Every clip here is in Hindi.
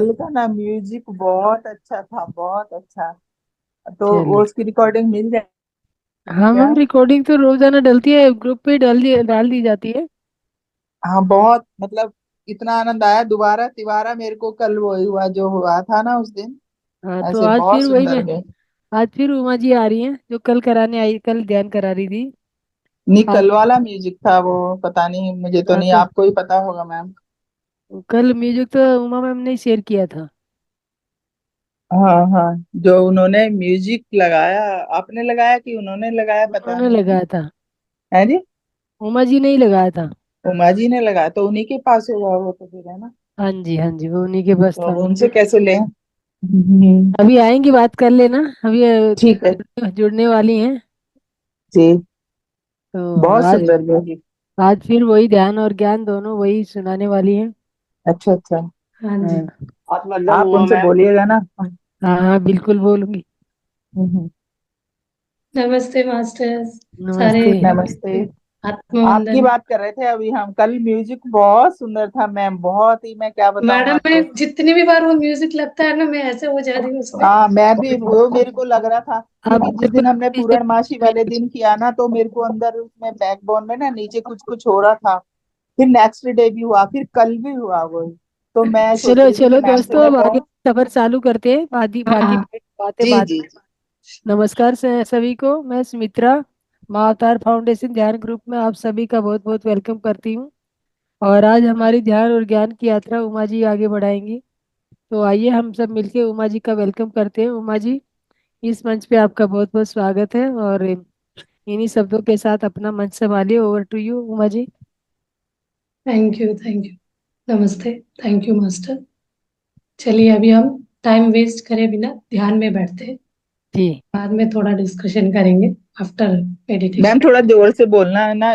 कल का ना म्यूजिक बहुत अच्छा था, बहुत अच्छा। तो वो चलिए। उसकी रिकॉर्डिंग मिल जाएगी हाँ क्या? मैम, रिकॉर्डिंग तो रोजाना डलती है, ग्रुप पे डाल दी जाती है। हाँ बहुत, मतलब इतना आनंद आया। दोबारा तिबारा मेरे को कल वो हुआ जो हुआ था ना उस दिन। हाँ तो ऐसे आज बहुत फिर वही सुंदर मैं, गए। आज फिर उमा जी आ रही हैं जो कल कराने आई, कल ध्यान करा रही थी। नहीं, आज कल वाला म्यूजिक था वो। पता नहीं, मुझे तो हाँ नहीं, तो आपको ही पता होगा मैम। कल म्यूजिक तो उमा मैम ने शेयर किया था। हाँ हाँ, जो उन्होंने म्यूजिक लगाया। आपने लगाया कि उन्होंने लगाया पता उन्होंने नहीं। लगाया था। है जी। उमा जी ने ही लगाया था। उमा जी ने लगाया तो उन्हीं के पास होगा वो तो, फिर है ना। हाँ जी हाँ जी, वो उन्हीं के पास तो था। अब उनसे कैसे लें? अभी आएंगी, बात कर लेना। अभी ठीक है जुड़ने वाली हैं। जी। तो बहुत आज सुंदर म्यूजिक। आज फिर वही ध्यान और ज्ञान दोनों वही सुनाने वाली हैं। अच्छा अच्छा। हाँ जी। आप मतलब आप उनसे बोलिएगा ना। हाँ हाँ बिल्कुल बोलूंगी। हम्म। नमस्ते मास्टर्स सारे। नमस्ते। नमस्ते। आपकी आत्मवंदन। बात कर रहे थे अभी हम। कल म्यूजिक बहुत सुंदर था मैम, बहुत ही, मैं क्या बताऊं मैडम मैं आपको। जितनी भी बार वो म्यूजिक लगता है ना, मैं ऐसे हो जा रही हूँ उसमें। हाँ, मैं भी, वो मेरे को लग रहा था। आप क्योंकि जिस बिल्कुल दिन हमने पीछे पूर्णमासी वाले दिन किया ना, तो मेरे को अंदर उसमें बैकबोन में ना नीचे कुछ कुछ हो रहा था। फिर नेक्स्ट डे भी हुआ, फिर कल भी हुआ वो। तो मैं सोच चलो रही थी कि चलो मैम से दोस्तों, मैं अब आगे कहूँ। सफर चालू करते हैं, बाकी हाँ बाकी हाँ। बातें जी बाद जी। में। नमस्कार सभी को, मैं सुमित्रा, माँ अवतार फाउंडेशन ध्यान ग्रुप में आप सभी का बहुत बहुत वेलकम करती हूँ। और आज हमारी ध्यान और ज्ञान की यात्रा उमा जी आगे बढ़ाएंगी। तो आइए हम सब मिलके उमा जी का वेलकम करते हैं। उमा जी, इस मंच पे आपका बहुत बहुत स्वागत है, और इन्हीं शब्दों के साथ अपना मंच संभालिए। Over to you Uma ji. Thank you thank you. नमस्ते। Thank you master. चलिए अभी हम टाइम वेस्ट करे बिना ध्यान में बैठते हैं। जी। बाद में थोड़ा डिस्कशन करेंगे आफ्टर मैम मेडिटेशन। थोड़ा जोर से बोलना है ना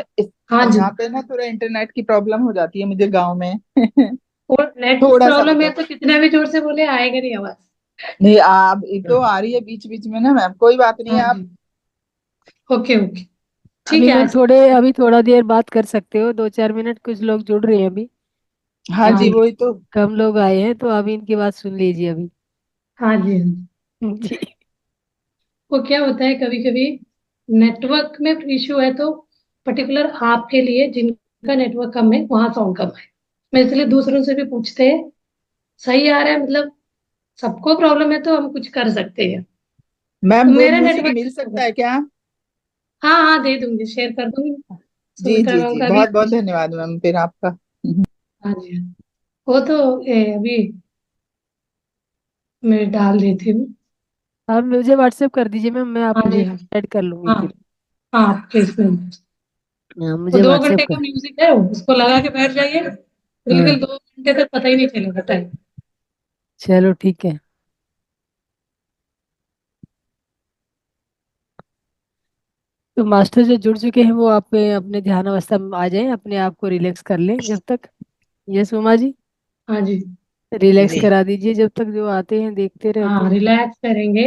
हाँ जी। यहाँ पे ना थोड़ा इंटरनेट की प्रॉब्लम हो जाती है मुझे गांव में। और नेट की थोड़ा सा प्रॉब्लम है बताओ। तो कितना भी जोर से बोले आएगा नहीं आवाज। नहीं, आप ये तो आ रही है बीच बीच में ना मैम, कोई बात नहीं हाँ है आप। जी। Okay okay. ठीक अभी है मैम आज। थोड़े, अभी थोड़ा देर बात कर सकते हो, 2-4 मिनट, कुछ लोग जुड़ रहे हैं अभी। हाँ हाँ जी, जी। वही तो। कम लोग आए हैं, तो अभी इनकी बात सुन लीजिए अभी। हाँ जी हाँ जी। जी। वो क्या होता है कभी कभी नेटवर्क में इश्यू है, तो पर्टिकुलर आपके लिए जिनका नेटवर्क कम है वहां साउंड कम है। मैं इसलिए दूसरों से भी पूछते हैं सही आ रहा है, मतलब सबको प्रॉब्लम है तो हम कुछ कर सकते हैं। तो मैम वो मेरा म्यूजिक नेटवर्क मिल सकता है क्या? हाँ हाँ दे दूंगी, शेयर कर दूंगी। जी सुमित्रा जी मैम जी, का भी। बहुत बहुत धन्यवाद मैम फिर आपका। हाँ जी हाँ। वो तो अभी मैं डाल देती हूँ। आप मुझे व्हाट्सएप कर दीजिए मैम, मैं हाँ आपको जी हाँ। ऐड कर लूंगी हाँ फिर। हाँ आपके इसमें हाँ, वो मुझे दो व्हाट्सएप घंटे का कर। म्यूजिक है, उसको लगा के बैठ जाइए। हाँ बिल्कुल 2 घंटे तक पता ही नहीं चलेगा टाइम। चलो ठीक है। तो मास्टर जो जुड़ चुके हैं वो आप अपने ध्यान अवस्था में आ जाएं, अपने आप को रिलैक्स कर लें जब तक। यस उमा जी, हाँ जी। रिलैक्स जी। करा दीजिए जब तक, जो आते हैं देखते रहते हाँ हैं। रिलैक्स करेंगे।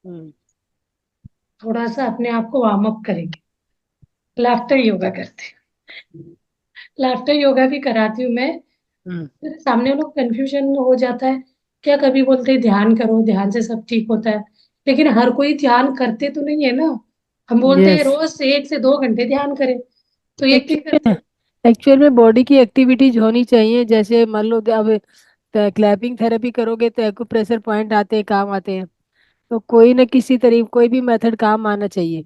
हम्म। थोड़ा सा अपने आप को वार्म अप करेंगे। लाफ्टर योगा करते हैं। लाफ्टर योगा भी कराती हूँ मैं। हम्म। सामने लोग कंफ्यूजन हो जाता है। क्या कभी बोलते हैं ध्यान करो, ध्यान से सब ठीक होता है। लेकिन हर कोई ध्यान करते तो नहीं है ना। हम बोलते हैं यस। रोज 1 से 2 घंटे ध्यान करें, तो ये क्यों एक्चुअल करते में, हैं। एक्चुअल में बॉडी की एक्टिविटीज होनी चाहिए। जैसे मान लो कि अब क्लैपिंग थेरेपी करोगे तो एक्यूप्रेशर पॉइंट आते हैं, काम आते हैं। तो कोई न किसी तरीके, कोई भी मेथड काम आना चाहिए।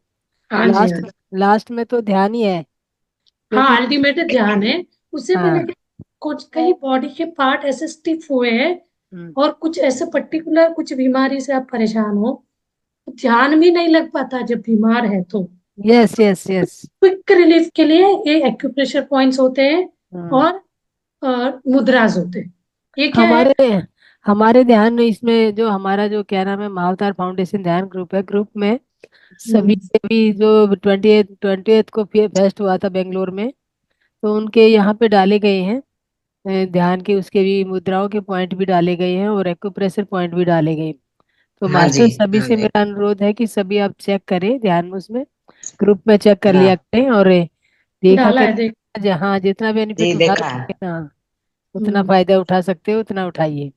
हाँ जी हाँ लास्ट जी। लास्ट में तो ध्यान ही है, हाँ क्योंकि अल्टीमेट ध्यान है। उससे पहले हाँ। कुछ कई बॉडी के पार्ट ऐसे स्टिफ हुए हैं, हम्म। और कुछ ऐसे पर्टिकुलर कुछ बीमारी से आप परेशान हो, तो ध्यान भी नहीं लग पाता जब बीमार है तो। Yes yes yes. Quick relief के लिए ये एक्यूप्रेशर पॉइंट्स होते हैं, हम्म। और मुद्राज होते हैं। ये क्या है। हमारे हमारे ध्यान में, इसमें जो हमारा जो क्या नाम है, महाअवतार फाउंडेशन ध्यान ग्रुप है, ग्रुप में सभी हम्म, अभी जो 28 को फेस्ट हुआ था बेंगलोर में, तो उनके यहाँ पे डाले गए हैं ध्यान के, उसके भी मुद्राओं के पॉइंट भी डाले गए हैं और एक्यूप्रेशर पॉइंट भी डाले गए हैं। तो हाँ जी। मास्टर सभी हाँ से जी। मेरा अनुरोध है कि सभी आप चेक करें ध्यान में, उसमें ग्रुप में चेक कर लिया हाँ करें, और देखा डाला है करें। देख। जहाँ जितना जी बेनिफिट उठा देखा है। सकते हैं ना, उतना हम्म, फायदा उठा सकते हो उतना उठाइए।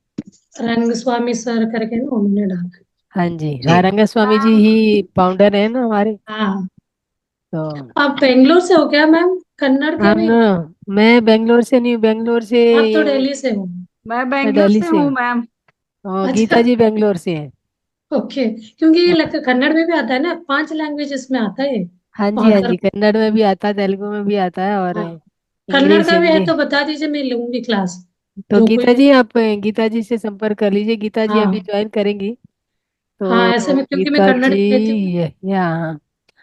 रंगस्वामी सर करके ना उन्होंने डाला। हाँ जी, जी हाँ, रंगस्वामी जी ही फाउंडर है ना हमारे। हाँ। तो आप बेंगलोर से हो क्या मैम, कन्नड़ के हम भी? मैं बेंगलोर से नहीं हूँ, बेंगलोर से आप तो दिल्ली से हो। मैं मैं बेंगलोर दिल्ली से से हूँ हूँ। मैम। और अच्छा। गीता जी बेंगलोर से हैं। ओके, क्योंकि ये कन्नड़ में भी आता है ना, 5 लैंग्वेजेस में आता है ये। हाँ जी, वहाँ हाँ कर। जी, कन्नड़ में भी आता है, तेलुगु में भी आता है, और हाँ, कन्नड़ इंग्लिश, का भी है हिंदी। तो बता दीजिए, मैं लूंगी क्लास। तो जो कोई। गीता जी, आप गीता जी से संपर्क कर लीजिए, गीता जी अभी हाँ ज्वाइन करेंगी। हाँ, ऐसे तो में क्योंकि मैं गीता कन्नड़ जी, भी लेती हूँ। यहाँ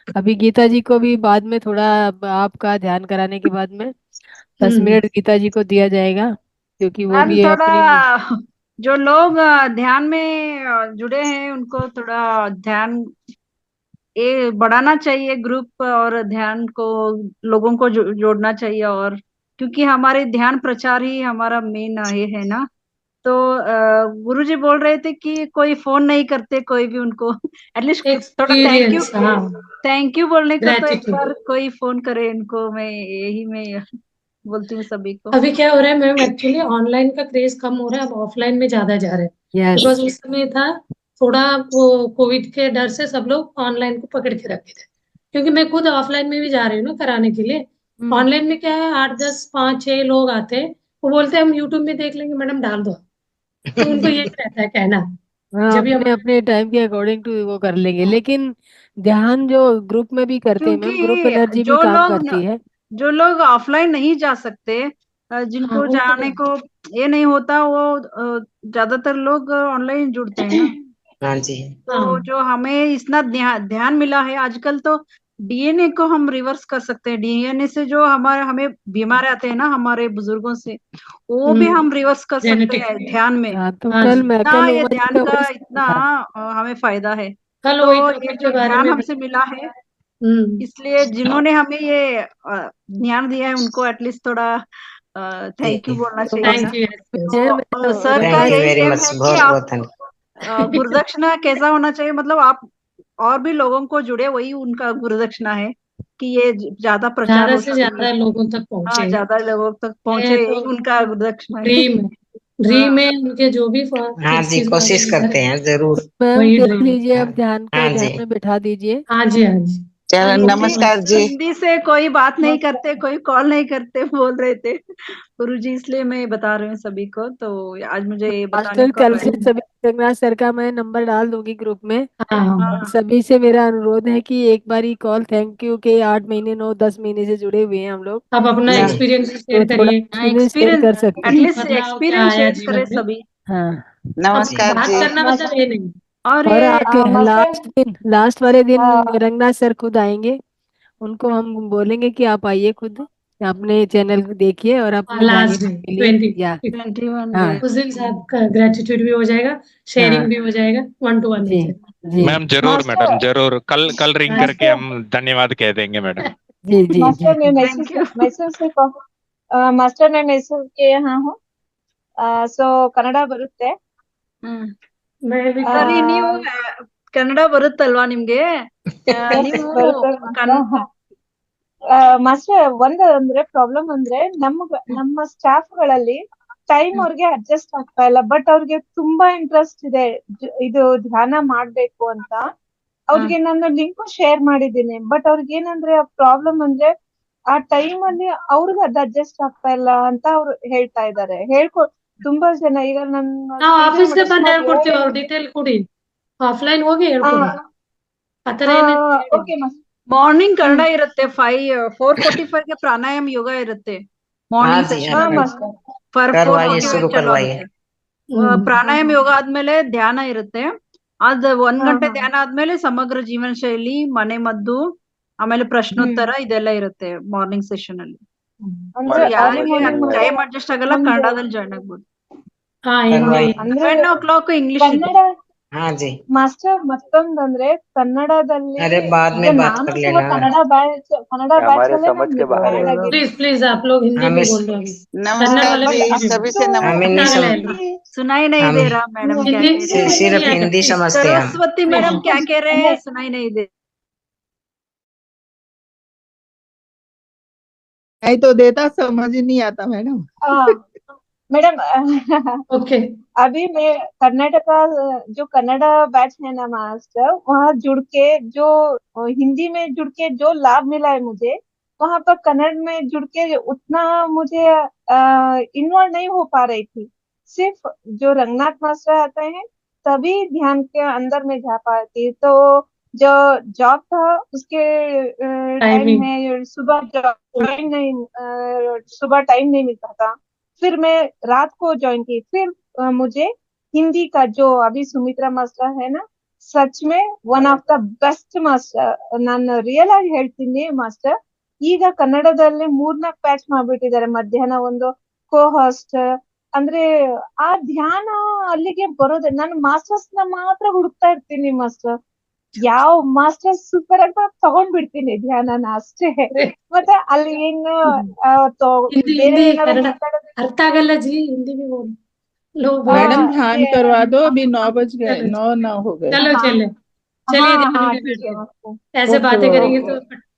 अभी गीता जी को भी बाद में थोड़ा आपका ध्यान कराने के बाद में 10 मिनट गीता जी को दिया जाएगा, क्योंकि वो मैम भी थोड़ा अपनी। जो लोग ध्यान में जुड़े हैं उनको थोड़ा ध्यान ये बढ़ाना चाहिए, ग्रुप और ध्यान को लोगों को जोड़ना चाहिए। और क्योंकि हमारे ध्यान प्रचार ही हमारा मेन ये है ना। तो गुरुजी बोल रहे थे कि कोई फोन नहीं करते कोई भी उनको एटलीस्ट थोड़ा एक्सपीरियंस, हाँ। थैंक यू बोलने को तो एक ग्रेटिट्यूड। बार कोई फोन करे इनको, मैं बोलती हूँ सभी को। अभी क्या हो रहा है मैम, एक्चुअली ऑनलाइन का क्रेज कम हो रहा है, अब ऑफलाइन में ज्यादा जा रहे हैं। यस। बिकॉज उस समय था थोड़ा वो कोविड के डर से सब लोग ऑनलाइन को पकड़ के रखे थे, क्योंकि मैं खुद ऑफलाइन में भी जा रही हूँ ना कराने के लिए। ऑनलाइन में क्या है, 8 10 5 6 लोग आते हैं, वो बोलते हैं हम यूट्यूब में देख लेंगे मैडम, डाल दो। तो उनको यही रहता है कहना। हाँ, जब भी अपने हमारा। अपने टाइम के अकॉर्डिंग टू वो कर लेंगे, हाँ, लेकिन ध्यान जो ग्रुप में भी करते हैं मैम, ग्रुप क्योंकि एनर्जी भी काम करती है। जो लोग ऑफलाइन नहीं जा सकते, हाँ जिनको उनको जाने को ये नहीं होता, वो ज्यादातर लोग ऑनलाइन जुड़ते हैं ना। हाँ जी। तो हाँ जो हमें इतना ध्यान मिला है आजकल, तो डीएनए को हम रिवर्स कर सकते हैं। डीएनए से जो हमारे हमें बीमार आते हैं ना हमारे बुजुर्गों से, वो भी हम रिवर्स कर सकते जेनेटिक। हैं ध्यान में। हाँ, तो हाँ कल जी, मैं इतना कल ये उमा जी ध्यान का का वही इतना हाँ। हमें फायदा है। कल तो वही ये टॉपिक के जो बारे ज्ञान में हमसे मिला है, हम्म। इसलिए जिन्होंने हमें ये ज्ञान दिया है उनको एटलीस्ट थोड़ा जी थैंक यू बोलना तो चाहिए बस ना। Thank you. तो सर का रंगना थैंक यू जी। यही वेरी एम मच, है कि बहुत आप बहुत धन्यवाद। गुरुदक्षिणा कैसा होना चाहिए, मतलब आप और भी लोगों को जुड़े, वही उनका गुरुदक्षिणा है कि ये ज्यादा प्रचार ज्यादा हो से सके। ज्यादा लोगों तक हाँ, पहुंचे। ज्यादा लोगों तक ये पहुंचे, तो यही उनका गुरुदक्षिणा है। ड्रीम है। ड्रीम हाँ है उनके, जो भी हाँ जिस जी, चीज में वो कोशिश लेकर करते है, हैं जरूर। मैम वही देख ड्रीम। लीजिए, हाँ अब ध्यान को हाँ जी। ध्यान में बैठा दीजिए। हाँ जी, हाँ जी। तो चलो, हिंदी नमस्कार जी। हिंदी से कोई बात नहीं करते, कोई कॉल नहीं करते बोल रहे थे गुरुजी, इसलिए मैं बता रही हूँ सभी को। तो आज मुझे ये बताने मास्टर, का कल से मैं। सभी रंगनाथ सर का मैं नंबर डाल दूंगी ग्रुप में। हाँ, और हाँ सभी से मेरा अनुरोध है कि एक बार ही कॉल, थैंक यू के 8 महीने 9 10 महीने से जुड़े हुए हैं हम लोग। आप अपना जी एक्सपीरियंस तो शेयर थोड़ा करिए एक्सपीरियंस शेयर एक्सपीरियंस, कर सकते हैं। कि एटलीस्ट बदलाव क्या एक्सपीरियंस आया शेयर करे जीवन में। सभी। हाँ, अब नमस्कार बात जी। करना मतलब ये नहीं। और और ये आके मास्टर लास्ट वाले दिन हाँ रंगनाथ सर खुद आएंगे। उनको हम बोलेंगे कि आप आइए खुद, अपने चैनल को देखिए और अपनी लास्ट डे जानकारी के लिए, या 20। 21 हाँ, डे। उस दिन सबका ग्रेटिट्यूड भी हो जाएगा, शेयरिंग हाँ भी हो जाएगा, 1 to 1 हो जी, जाएगा। जी, मैम जरूर, मास्टर मैडम जरूर, कल कल रिंग हाँ करके मास्टर हम धन्यवाद कह देंगे मैडम। जी, जी, जी, मास्टर मैं जी। Thank you. मैसूर से मास्टर मैं मैसूर के यहाँ हूँ ಸೊ ಕನ್ನಡ ಬರುತ್ತೆ ಹ್ಮ್ मैं भी ಸರಿ, ನೀವು ಕನ್ನಡ ಬರುತ್ತಲ್ವಾ ನಿಮ್ಗೆ? ಎಸ್ ನೀವು ಬರುತ್ತೆ ಕನ್ ಮಾಸ್ಟರ್ ಒಂದು ಅಂದ್ರೆ ಪ್ರಾಬ್ಲಮ್ ಅಂದ್ರೆ ನಮ್ಮ ಸ್ಟಾಫ್ ಗಳಲ್ಲಿ ಟೈಮ್ ಅವ್ರಿಗೆ ಅಡ್ಜಸ್ಟ್ ಆಗ್ತಾ ಇಲ್ಲ, ಬಟ್ ಅವ್ರಿಗೆ ತುಂಬಾ ಇಂಟ್ರೆಸ್ಟ್ ಇದೆ ಇದು ಧ್ಯಾನ ಮಾಡ್ಬೇಕು ಅಂತ. ಅವ್ರಿಗೆ ನಾನು ಲಿಂಕ್ ಶೇರ್ ಮಾಡಿದ್ದೀನಿ, ಬಟ್ ಅವ್ರಿಗೆ ಏನಂದ್ರೆ ಪ್ರಾಬ್ಲಮ್ ಅಂದ್ರೆ ಆ ಟೈಮ್ ಅಲ್ಲಿ ಅವ್ರಿಗೆ ಅದು ಅಡ್ಜಸ್ಟ್ ಆಗ್ತಾ ಇಲ್ಲ ಅಂತ ಅವ್ರು ಹೇಳ್ತಾ ಇದ್ದಾರೆ. ತುಂಬಾ ಜನ ಈಗ ನನ್ನ ನಾವು ಸ್ಪೀಕರ್ ಆಫೀಸ್ಗೆ ಮಟೇಶ್ ಬಂದು ಮಾತು ಹೇಳ್ಕೊಡ್ತೀವಿ, ಅವ್ರು ಡೀಟೇಲ್ ಕೊಡಿ, ಆಫ್ಲೈನ್ ಹೋಗಿ ಹೇಳ್ಕೊಡಿ, ಆತರ ಏನಿಲ್ಲ ಹೇಳಿ. ಓಕೆ ಮಾರ್ನಿಂಗ್ ಕನ್ನಡ ಇರುತ್ತೆ, 4:45 ಪ್ರಾಣಾಯಾಮ ಯೋಗ ಇರುತ್ತೆ हाँ ಮಾರ್ನಿಂಗ್ जी, ಸೆಷನ್ हाँ ಹಾ जी, ಅಲ್ಲಿ. ಮಾಸ್ಟರ್ करवाइए, 4:45 शुरू ಚಲೋ करवाइए। ಆಗುತ್ತೆ. ಪ್ರಾಣಾಯಾಮ ಯೋಗ ಆದ್ಮೇಲೆ ಧ್ಯಾನ ಇರುತ್ತೆ. ಅದ್ 1 ಗಂಟೆ ಧ್ಯಾನ ಆದ್ಮೇಲೆ ಸಮಗ್ರ ಜೀವನ ಶೈಲಿ, ಮನೆ ಮದ್ದು, ಆಮೇಲೆ ಪ್ರಶ್ನೋತ್ತರ ಇದೆಲ್ಲ ಇರುತ್ತೆ ಮಾರ್ನಿಂಗ್ ಸೆಷನ್ ಅಲ್ಲಿ. ಅಂದ್ರೆ ಸೊ ಅರ್ಲಿ ಯಾರಿಗೆ ಮಾರ್ನಿಂಗ್ ಮತ್ತೆ ಟೈಮ್ ಅಡ್ಜಸ್ಟ್ ಆಗಲ್ಲ, ನಮ್ದು ಕನ್ನಡದಲ್ಲಿ ಜಾಯ್ನ್ ಆಗ್ಬೋದು. ಹಾ, ಹಿಂದಿ. करवाइए। ಅಂದ್ರೆ 7 o'clock ಇಂಗ್ಲಿಷ್ ಇದೆ. ಕನ್ನಡ हाँ जी। ಮಾಸ್ಟರ್ ಮತ್ತೊಂದಂದ್ರೆ ಕನ್ನಡದಲ್ಲಿ अरे बाद ಈಗ में बात ನಾನು कर ಸಹ लेना। ಕನ್ನಡ ಬ್ಯಾಚ್ हमारे ಅಲ್ಲೇ समझ ನಾನು के बाहर है। ಆಡ್ ಆಗಿದ್ದೀನಿ. प्लीज प्लीज आप लोग हिंदी हम में इस बोल दो अभी, कन्नड़ नमस्कार वाले बट भी जी, हिंदी में सभी बोलो। से हम नमस्कार। नहीं नागालैंड सम में सुनाई नहीं हम दे रहा मैडम, क्या हिंदी कह रहे हैं? हिंदी सिर्फ आएगा हिंदी प्लीज समझते हैं हम। सरस्वती प्लीज। मैडम क्या कह रहे हैं? सुनाई नहीं दे। नहीं तो देता, समझ ही नहीं आता मैडम। ಆ, मैडम ओके अभी मैं कर्नाटका, जो कन्नड़ा बैच है ना मास्टर, वहाँ जुड़ के जो हिंदी में जुड़ के जो लाभ मिला है मुझे, वहां पर कन्नड़ में जुड़ के उतना मुझे इन्वॉल्व नहीं हो पा रही थी। सिर्फ जो रंगनाथ मास्टर आते हैं तभी ध्यान के अंदर में जा पाती, तो जो जॉब था उसके टाइम टाइमिंग। में सुबह ज्वाइन नहीं, सुबह टाइम नहीं मिलता था। फिर मैं रात को ज्वाइन की। फिर मुझे हिंदी का जो अभी सुमित्रा मास्टर है ना, सच में one of the best master, ನಾನು ರಿಯಲ್ ಆಗಿ ಹೇಳ್ತೀನಿ ಮಾಸ್ಟರ್. ಈಗ ಕನ್ನಡದಲ್ಲಿ 4-4 ಬ್ಯಾಚ್ ಮಾಡ್ಬಿಟ್ಟಿದ್ದಾರೆ. ಮಧ್ಯಾಹ್ನ ಒಂದು ಕೋ ಹಾಸ್ಟ್, ಅಂದ್ರೆ ಆ ಧ್ಯಾನ ಅಲ್ಲಿಗೆ ಬರೋದೆ. ನಾನು ಮಾಸ್ಟರ್ಸ್ ನ ಮಾತ್ರ ಹುಡುಕ್ತಾ ಇರ್ತೀನಿ ಮಾಸ್ಟರ್. ಯಾವ ಮಾಸ್ಟರ್ ಸೂಪರ್ ಅಂತ ತಗೊಂಡ್ಬಿಡ್ತೀನಿ ಧ್ಯಾನನ ಅಷ್ಟೇ. ಮತ್ತೆ ಅಲ್ಲಿ ಏನು ಆ, ತೊ- हिंदी ಬೇರೆ हिंदी ಏನಾದ್ರು कन्नड़ ಮಾತಾಡೋದು. अर्थ ಆಗಲ್ಲ जी, हिंदी में बोलो, लो हाँ बोलो। मैडम ध्यान करवा दो, अभी 9 बज गए, चलो 9 हो गए। चलो हाँ चले, हाँ चलिए ध्यान हाँ में ठीक है बैठिए। मास्टर। ऐसे ओके बातें मैडम, करेंगे तो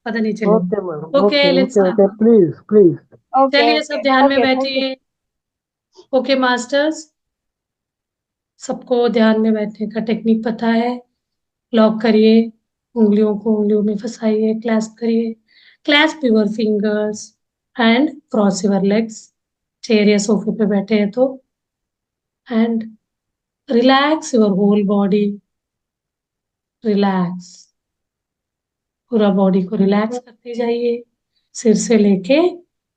पता नहीं चलेगा। Okay madam, okay okay let's okay okay, start. Please please. Okay चलिए ओके सब ध्यान में ओके, थैंक यू। बैठिए। ओके मास्टर्स, सबको ध्यान में बैठने का टेक्निक पता है। लॉक करिए, उंगलियों को उंगलियों में फंसाइए, क्लैस्प करिए। Clasp your fingers and cross your legs. Chair या सोफे पे बैठे हैं तो, and relax your whole body. Relax, पूरा बॉडी को रिलैक्स करते जाइए, सिर से लेके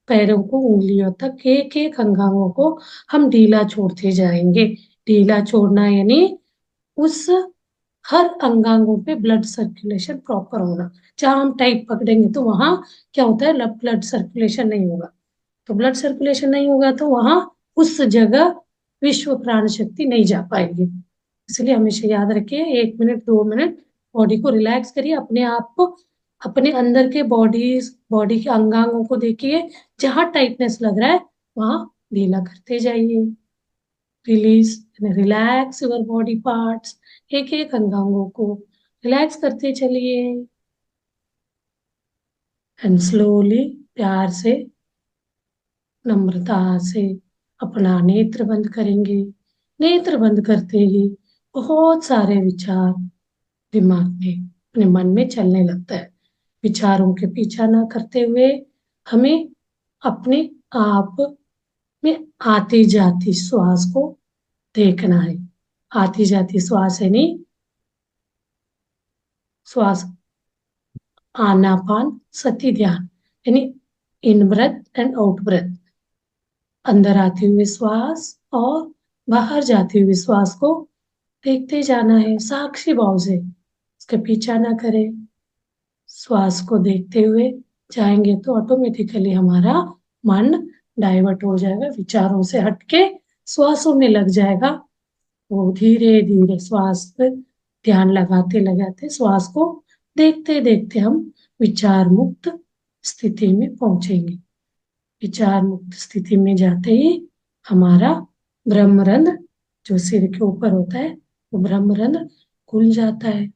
पैरों को उंगलियों तक एक एक अंगांगों को हम ढीला छोड़ते जाएंगे। ढीला छोड़ना यानी उस हर अंगांगों पे ब्लड सर्कुलेशन प्रॉपर होना। जहां हम टाइट पकड़ेंगे तो वहां क्या होता है, ब्लड सर्कुलेशन नहीं होगा। तो ब्लड सर्कुलेशन नहीं होगा तो वहां उस जगह विश्व प्राण शक्ति नहीं जा पाएगी। इसलिए हमेशा याद रखिए, 1 मिनट 2 मिनट बॉडी को रिलैक्स करिए, अपने आप को, अपने अंदर के बॉडी के अंगांगों को देखिए, जहां टाइटनेस लग रहा है वहां ढीला करते जाइए। Release, relax your body parts. एक एक अंगांगों को रिलैक्स करते चलिए, एंड स्लोली, प्यार से, नम्रता से अपना नेत्र बंद करेंगे। नेत्र बंद करते ही बहुत सारे विचार दिमाग में, अपने मन में चलने लगता है। विचारों के पीछा ना करते हुए हमें अपने आप में आती जाती श्वास को देखना है। आती जाती श्वास यानी श्वास, आनापान सती ध्यान, यानी इन ब्रेथ एंड आउट ब्रेथ। अंदर आते हुए श्वास और बाहर जाते हुए श्वास को देखते जाना है साक्षी भाव से, उसका पीछा ना करें। श्वास को देखते हुए जाएंगे तो ऑटोमेटिकली हमारा मन डाइवर्ट हो जाएगा, विचारों से हटके श्वासों में लग जाएगा। वो धीरे धीरे श्वास पर ध्यान लगाते लगाते श्वास को देखते देखते हम विचार मुक्त स्थिति में पहुंचेंगे। विचार मुक्त स्थिति में जाते ही हमारा ब्रह्मरंध्र जो सिर के ऊपर होता है वो ब्रह्मरंध्र खुल जाता है।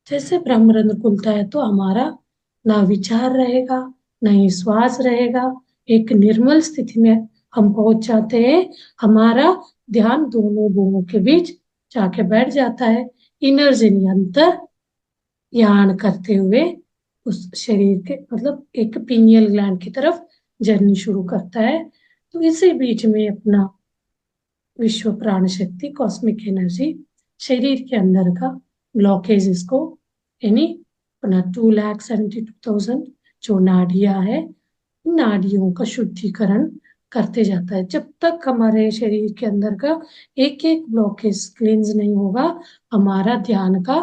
जैसे ब्रह्मरंध्र खुलता है तो हमारा ना विचार रहेगा, ना ही श्वास रहेगा, एक निर्मल स्थिति में हम पहुंच जाते हैं। हमारा ध्यान दोनों भुवों के बीच जाके बैठ जाता है। इनर्जी अंतर यान करते हुए उस शरीर के, मतलब एक पीनियल ग्लैंड की तरफ जर्नी शुरू करता है। तो इसी बीच में अपना विश्व प्राण शक्ति, कॉस्मिक एनर्जी, शरीर के अंदर का ब्लॉकेज, इसको यानी अपना 2,72,000 जो नाड़ियां है, नाड़ियों का शुद्धिकरण करते जाता है। जब तक हमारे शरीर के अंदर का एक एक ब्लॉकेज क्लींस नहीं होगा, हमारा ध्यान का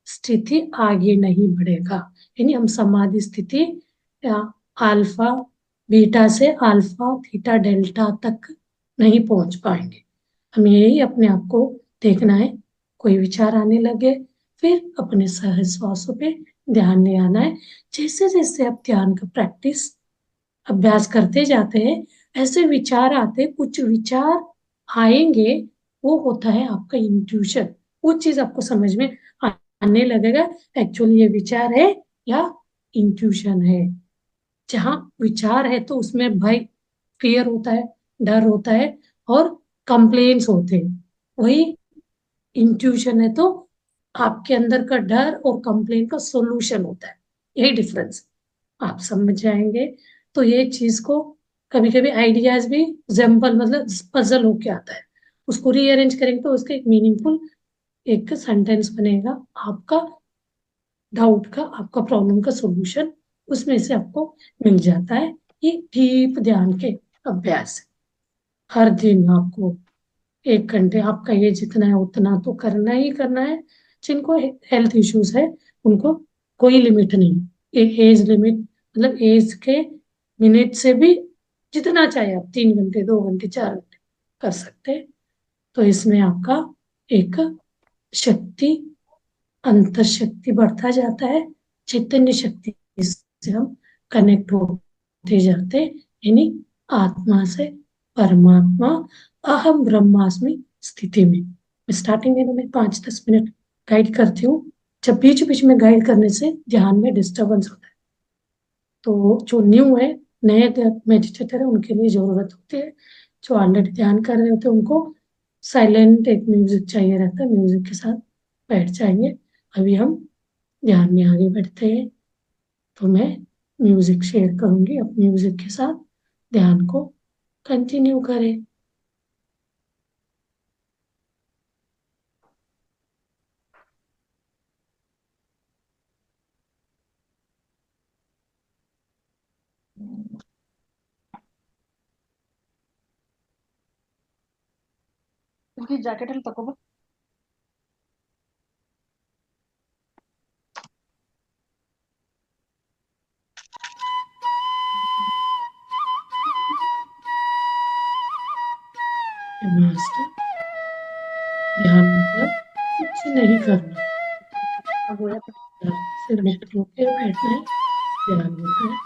स्थिति आगे नहीं बढ़ेगा। यानी हम समाधि स्थिति या अल्फा बीटा से अल्फा थीटा डेल्टा तक नहीं पहुंच पाएंगे। हमें यही अपने आप को देखना है। कोई विचार आने लगे फिर अपने सहज श्वासों पे ध्यान ले आना है। जैसे जैसे आप ध्यान का प्रैक्टिस अभ्यास करते जाते हैं ऐसे विचार आते, कुछ विचार आएंगे, वो होता है आपका इंट्यूशन। वो चीज आपको समझ में आने लगेगा एक्चुअली ये विचार है या इंट्यूशन है। जहां विचार है तो उसमें भय, फियर होता है, डर होता है और कंप्लेन्स होते हैं। वही इंट्यूशन है तो आपके अंदर का डर और कंप्लेन का सॉल्यूशन होता है। यही डिफरेंस आप समझ जाएंगे। तो ये चीज को कभी कभी आइडियाज भी एग्जाम्पल मतलब पजल होके आता है, उसको रीअरेंज करेंगे तो उसका एक मीनिंगफुल एक सेंटेंस बनेगा। आपका डाउट का, आपका प्रॉब्लम का सॉल्यूशन उसमें से आपको मिल जाता है। ये डीप ध्यान के अभ्यास है। हर दिन आपको 1 घंटे, आपका ये जितना है उतना तो करना ही करना है। जिनको हेल्थ इश्यूज है उनको कोई लिमिट नहीं, एक एज लिमिट मतलब एज के मिनट से भी जितना चाहे आप 3 घंटे 2 घंटे 4 घंटे कर सकते हैं। तो इसमें आपका एक शक्ति, अंतर शक्ति बढ़ता जाता है। चैतन्य शक्ति से हम कनेक्ट होते जाते हैं, यानी आत्मा से परमात्मा अहम ब्रह्मास्मि स्थिति में। स्टार्टिंग में तो मैं 5-10 मिनट गाइड करती हूँ। जब बीच बीच में गाइड करने से ध्यान में डिस्टरबेंस होता है, तो जो न्यू है, नए मेडिटेटर है, उनके लिए जरूरत होती है। जो ऑलरेडी ध्यान कर रहे होते हैं उनको साइलेंट एक म्यूजिक चाहिए रहता है, म्यूजिक के साथ बैठ जाएंगे। अभी हम ध्यान में आगे बढ़ते हैं, तो मैं म्यूजिक शेयर करूंगी, अब म्यूजिक के साथ ध्यान को कंटिन्यू करें। उसकी जैकेट तको। मास्टर, ध्यान मतलब कुछ नहीं करना, सिर्फ मुक्त होकर बैठना है, ध्यान होता है।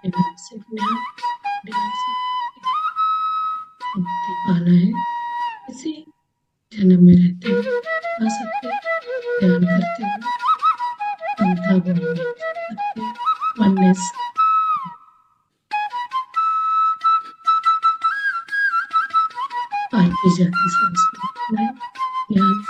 ध्यान से ध्यान, ध्यान से मुक्ति पाना है। इसी जन्म में रहते हुए आ सकते हैं, ध्यान करते हुए समता भाव में सकते हैं, वननेस। आती जाती सांस में रखना है ध्यान।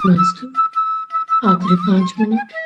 मास्टर आखिरी 5 मिनट।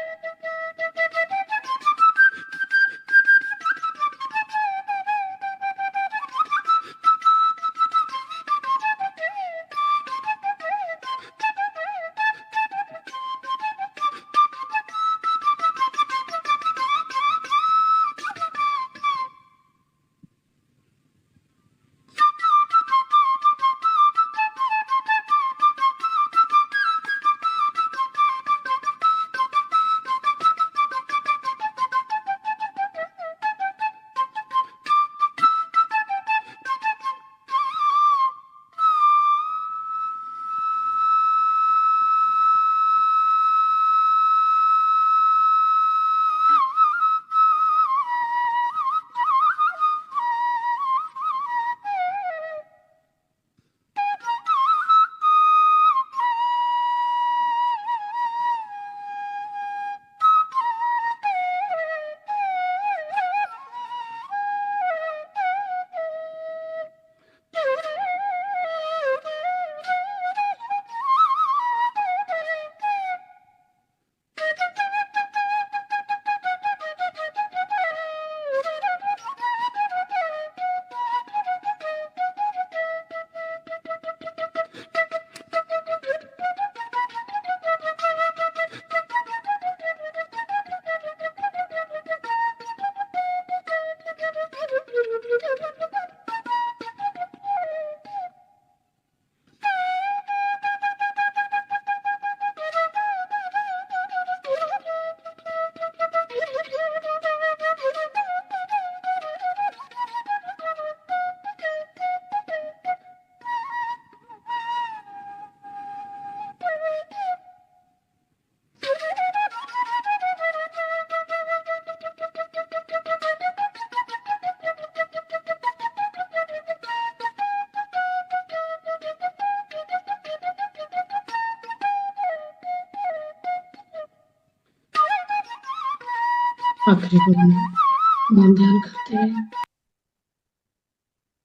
आखिरी 2 मिनट मौन ध्यान करते हैं।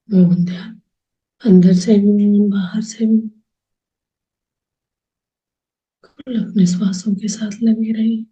मौन ध्यान अंदर से भी मौन, बाहर से भी। अपने श्वासों के साथ लगे रहिए।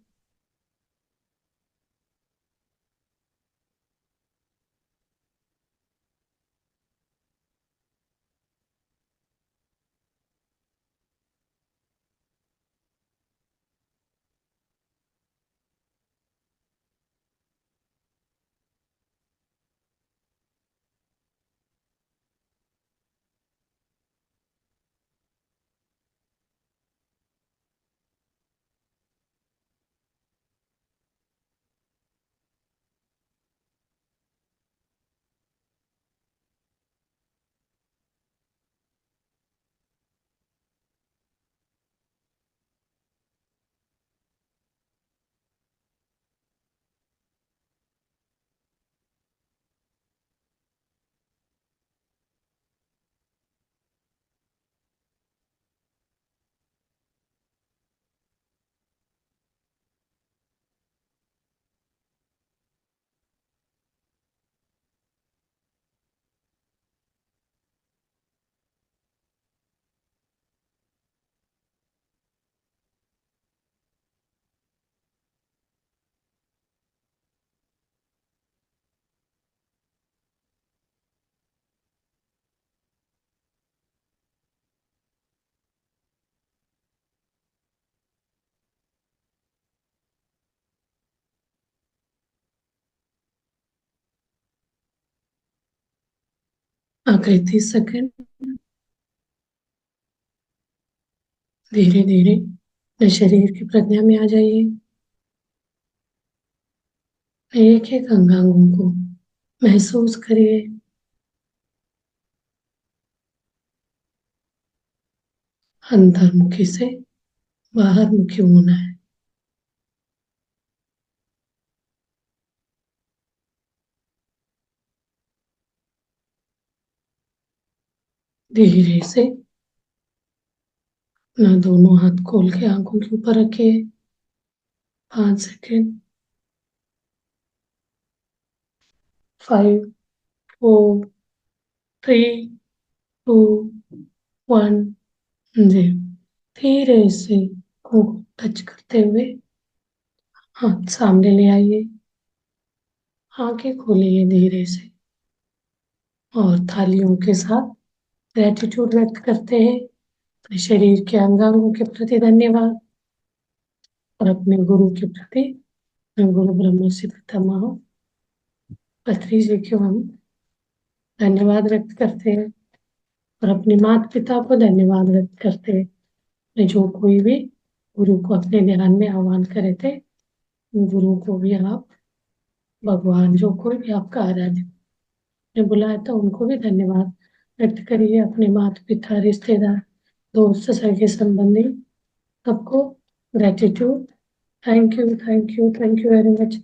आखिरी 30 सेकंड। धीरे धीरे अपने शरीर की प्रज्ञा में आ जाइए। एक एक अंगांगों को महसूस करिए। अंतर्मुखी से बाहर मुखी होना है। धीरे से अपना दोनों हाथ खोल के आंखों के ऊपर रखिए। 5 सेकंड। 5, 4, 3, 2, 1, 0। धीरे से मुंह को टच करते हुए हाथ सामने ले आइए, आंखें खोलिए धीरे से और थालियों के साथ ग्रेटिट्यूड व्यक्त करते हैं अपने शरीर के अंगांगों के प्रति धन्यवाद और अपने गुरु के प्रति, गुरु ब्रह्मर्षि पितामह पत्री जी को हम धन्यवाद व्यक्त करते हैं और अपने माता पिता को धन्यवाद व्यक्त करते हैं जो कोई भी गुरु को अपने ध्यान में आह्वान करे थे। गुरु को भी आप भगवान जो कोई भी आपका आराध्य ने बुलाया था उनको भी धन्यवाद व्यक्त करिए। अपने माता पिता रिश्तेदार दोस्त सगे संबंधी सबको gratitude. Thank you thank you thank you very much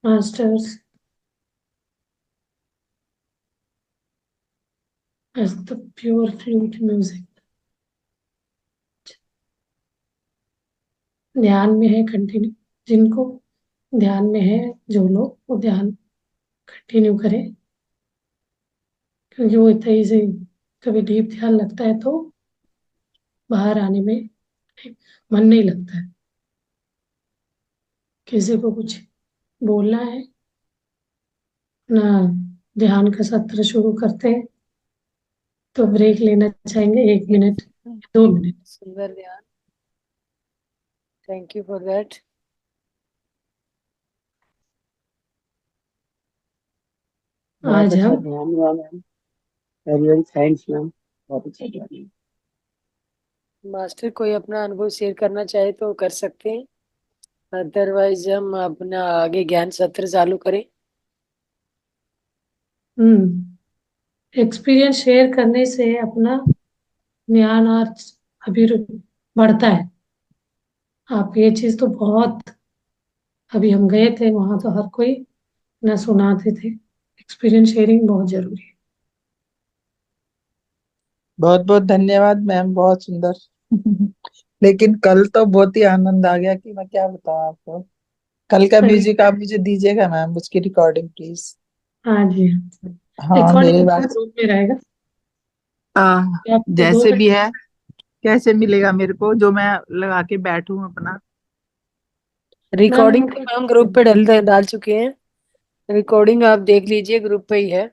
masters as the pure flute music। ध्यान में है कंटिन्यू, जिनको ध्यान में है जो लोग वो ध्यान कंटिन्यू करें, क्योंकि वो इतना से कभी डीप ध्यान लगता है तो बाहर आने में मन नहीं लगता है। किसी को कुछ बोलना है ना, ध्यान का सत्र शुरू करते हैं तो ब्रेक लेना चाहेंगे 1 मिनट 2 मिनट। सुंदर ध्यान, थैंक यू फॉर दैट। आज हम ध्यान हुआ ma'am, very very thanks ma'am, बहुत अच्छा ध्यान। मास्टर कोई अपना अनुभव शेयर करना चाहे तो कर सकते हैं, अदरवाइज हम अपना आगे ज्ञान सत्र चालू करें। एक्सपीरियंस शेयर करने से अपना ज्ञान और अभिरुचि बढ़ता है। आप ये चीज तो बहुत, अभी हम गए थे वहां तो हर कोई ना सुनाते थे। एक्सपीरियंस शेयरिंग बहुत जरूरी है। बहुत बहुत धन्यवाद मैम, बहुत सुंदर। लेकिन कल तो बहुत ही आनंद आ गया कि मैं क्या बताऊं आपको। कल का म्यूजिक आप मुझे दीजिएगा मैम, उसकी रिकॉर्डिंग प्लीज। हाँ जी, हाँ मेरे रिकॉर्डिंग पास ग्रुप में रहेगा। आपको जैसे 2 भी है, कैसे मिलेगा मेरे को जो मैं लगा के बैठूं अपना। रिकॉर्डिंग तो हम ग्रुप पे डाल चुके हैं, रिकॉर्डिंग आप देख लीजिए, ग्रुप पे ही है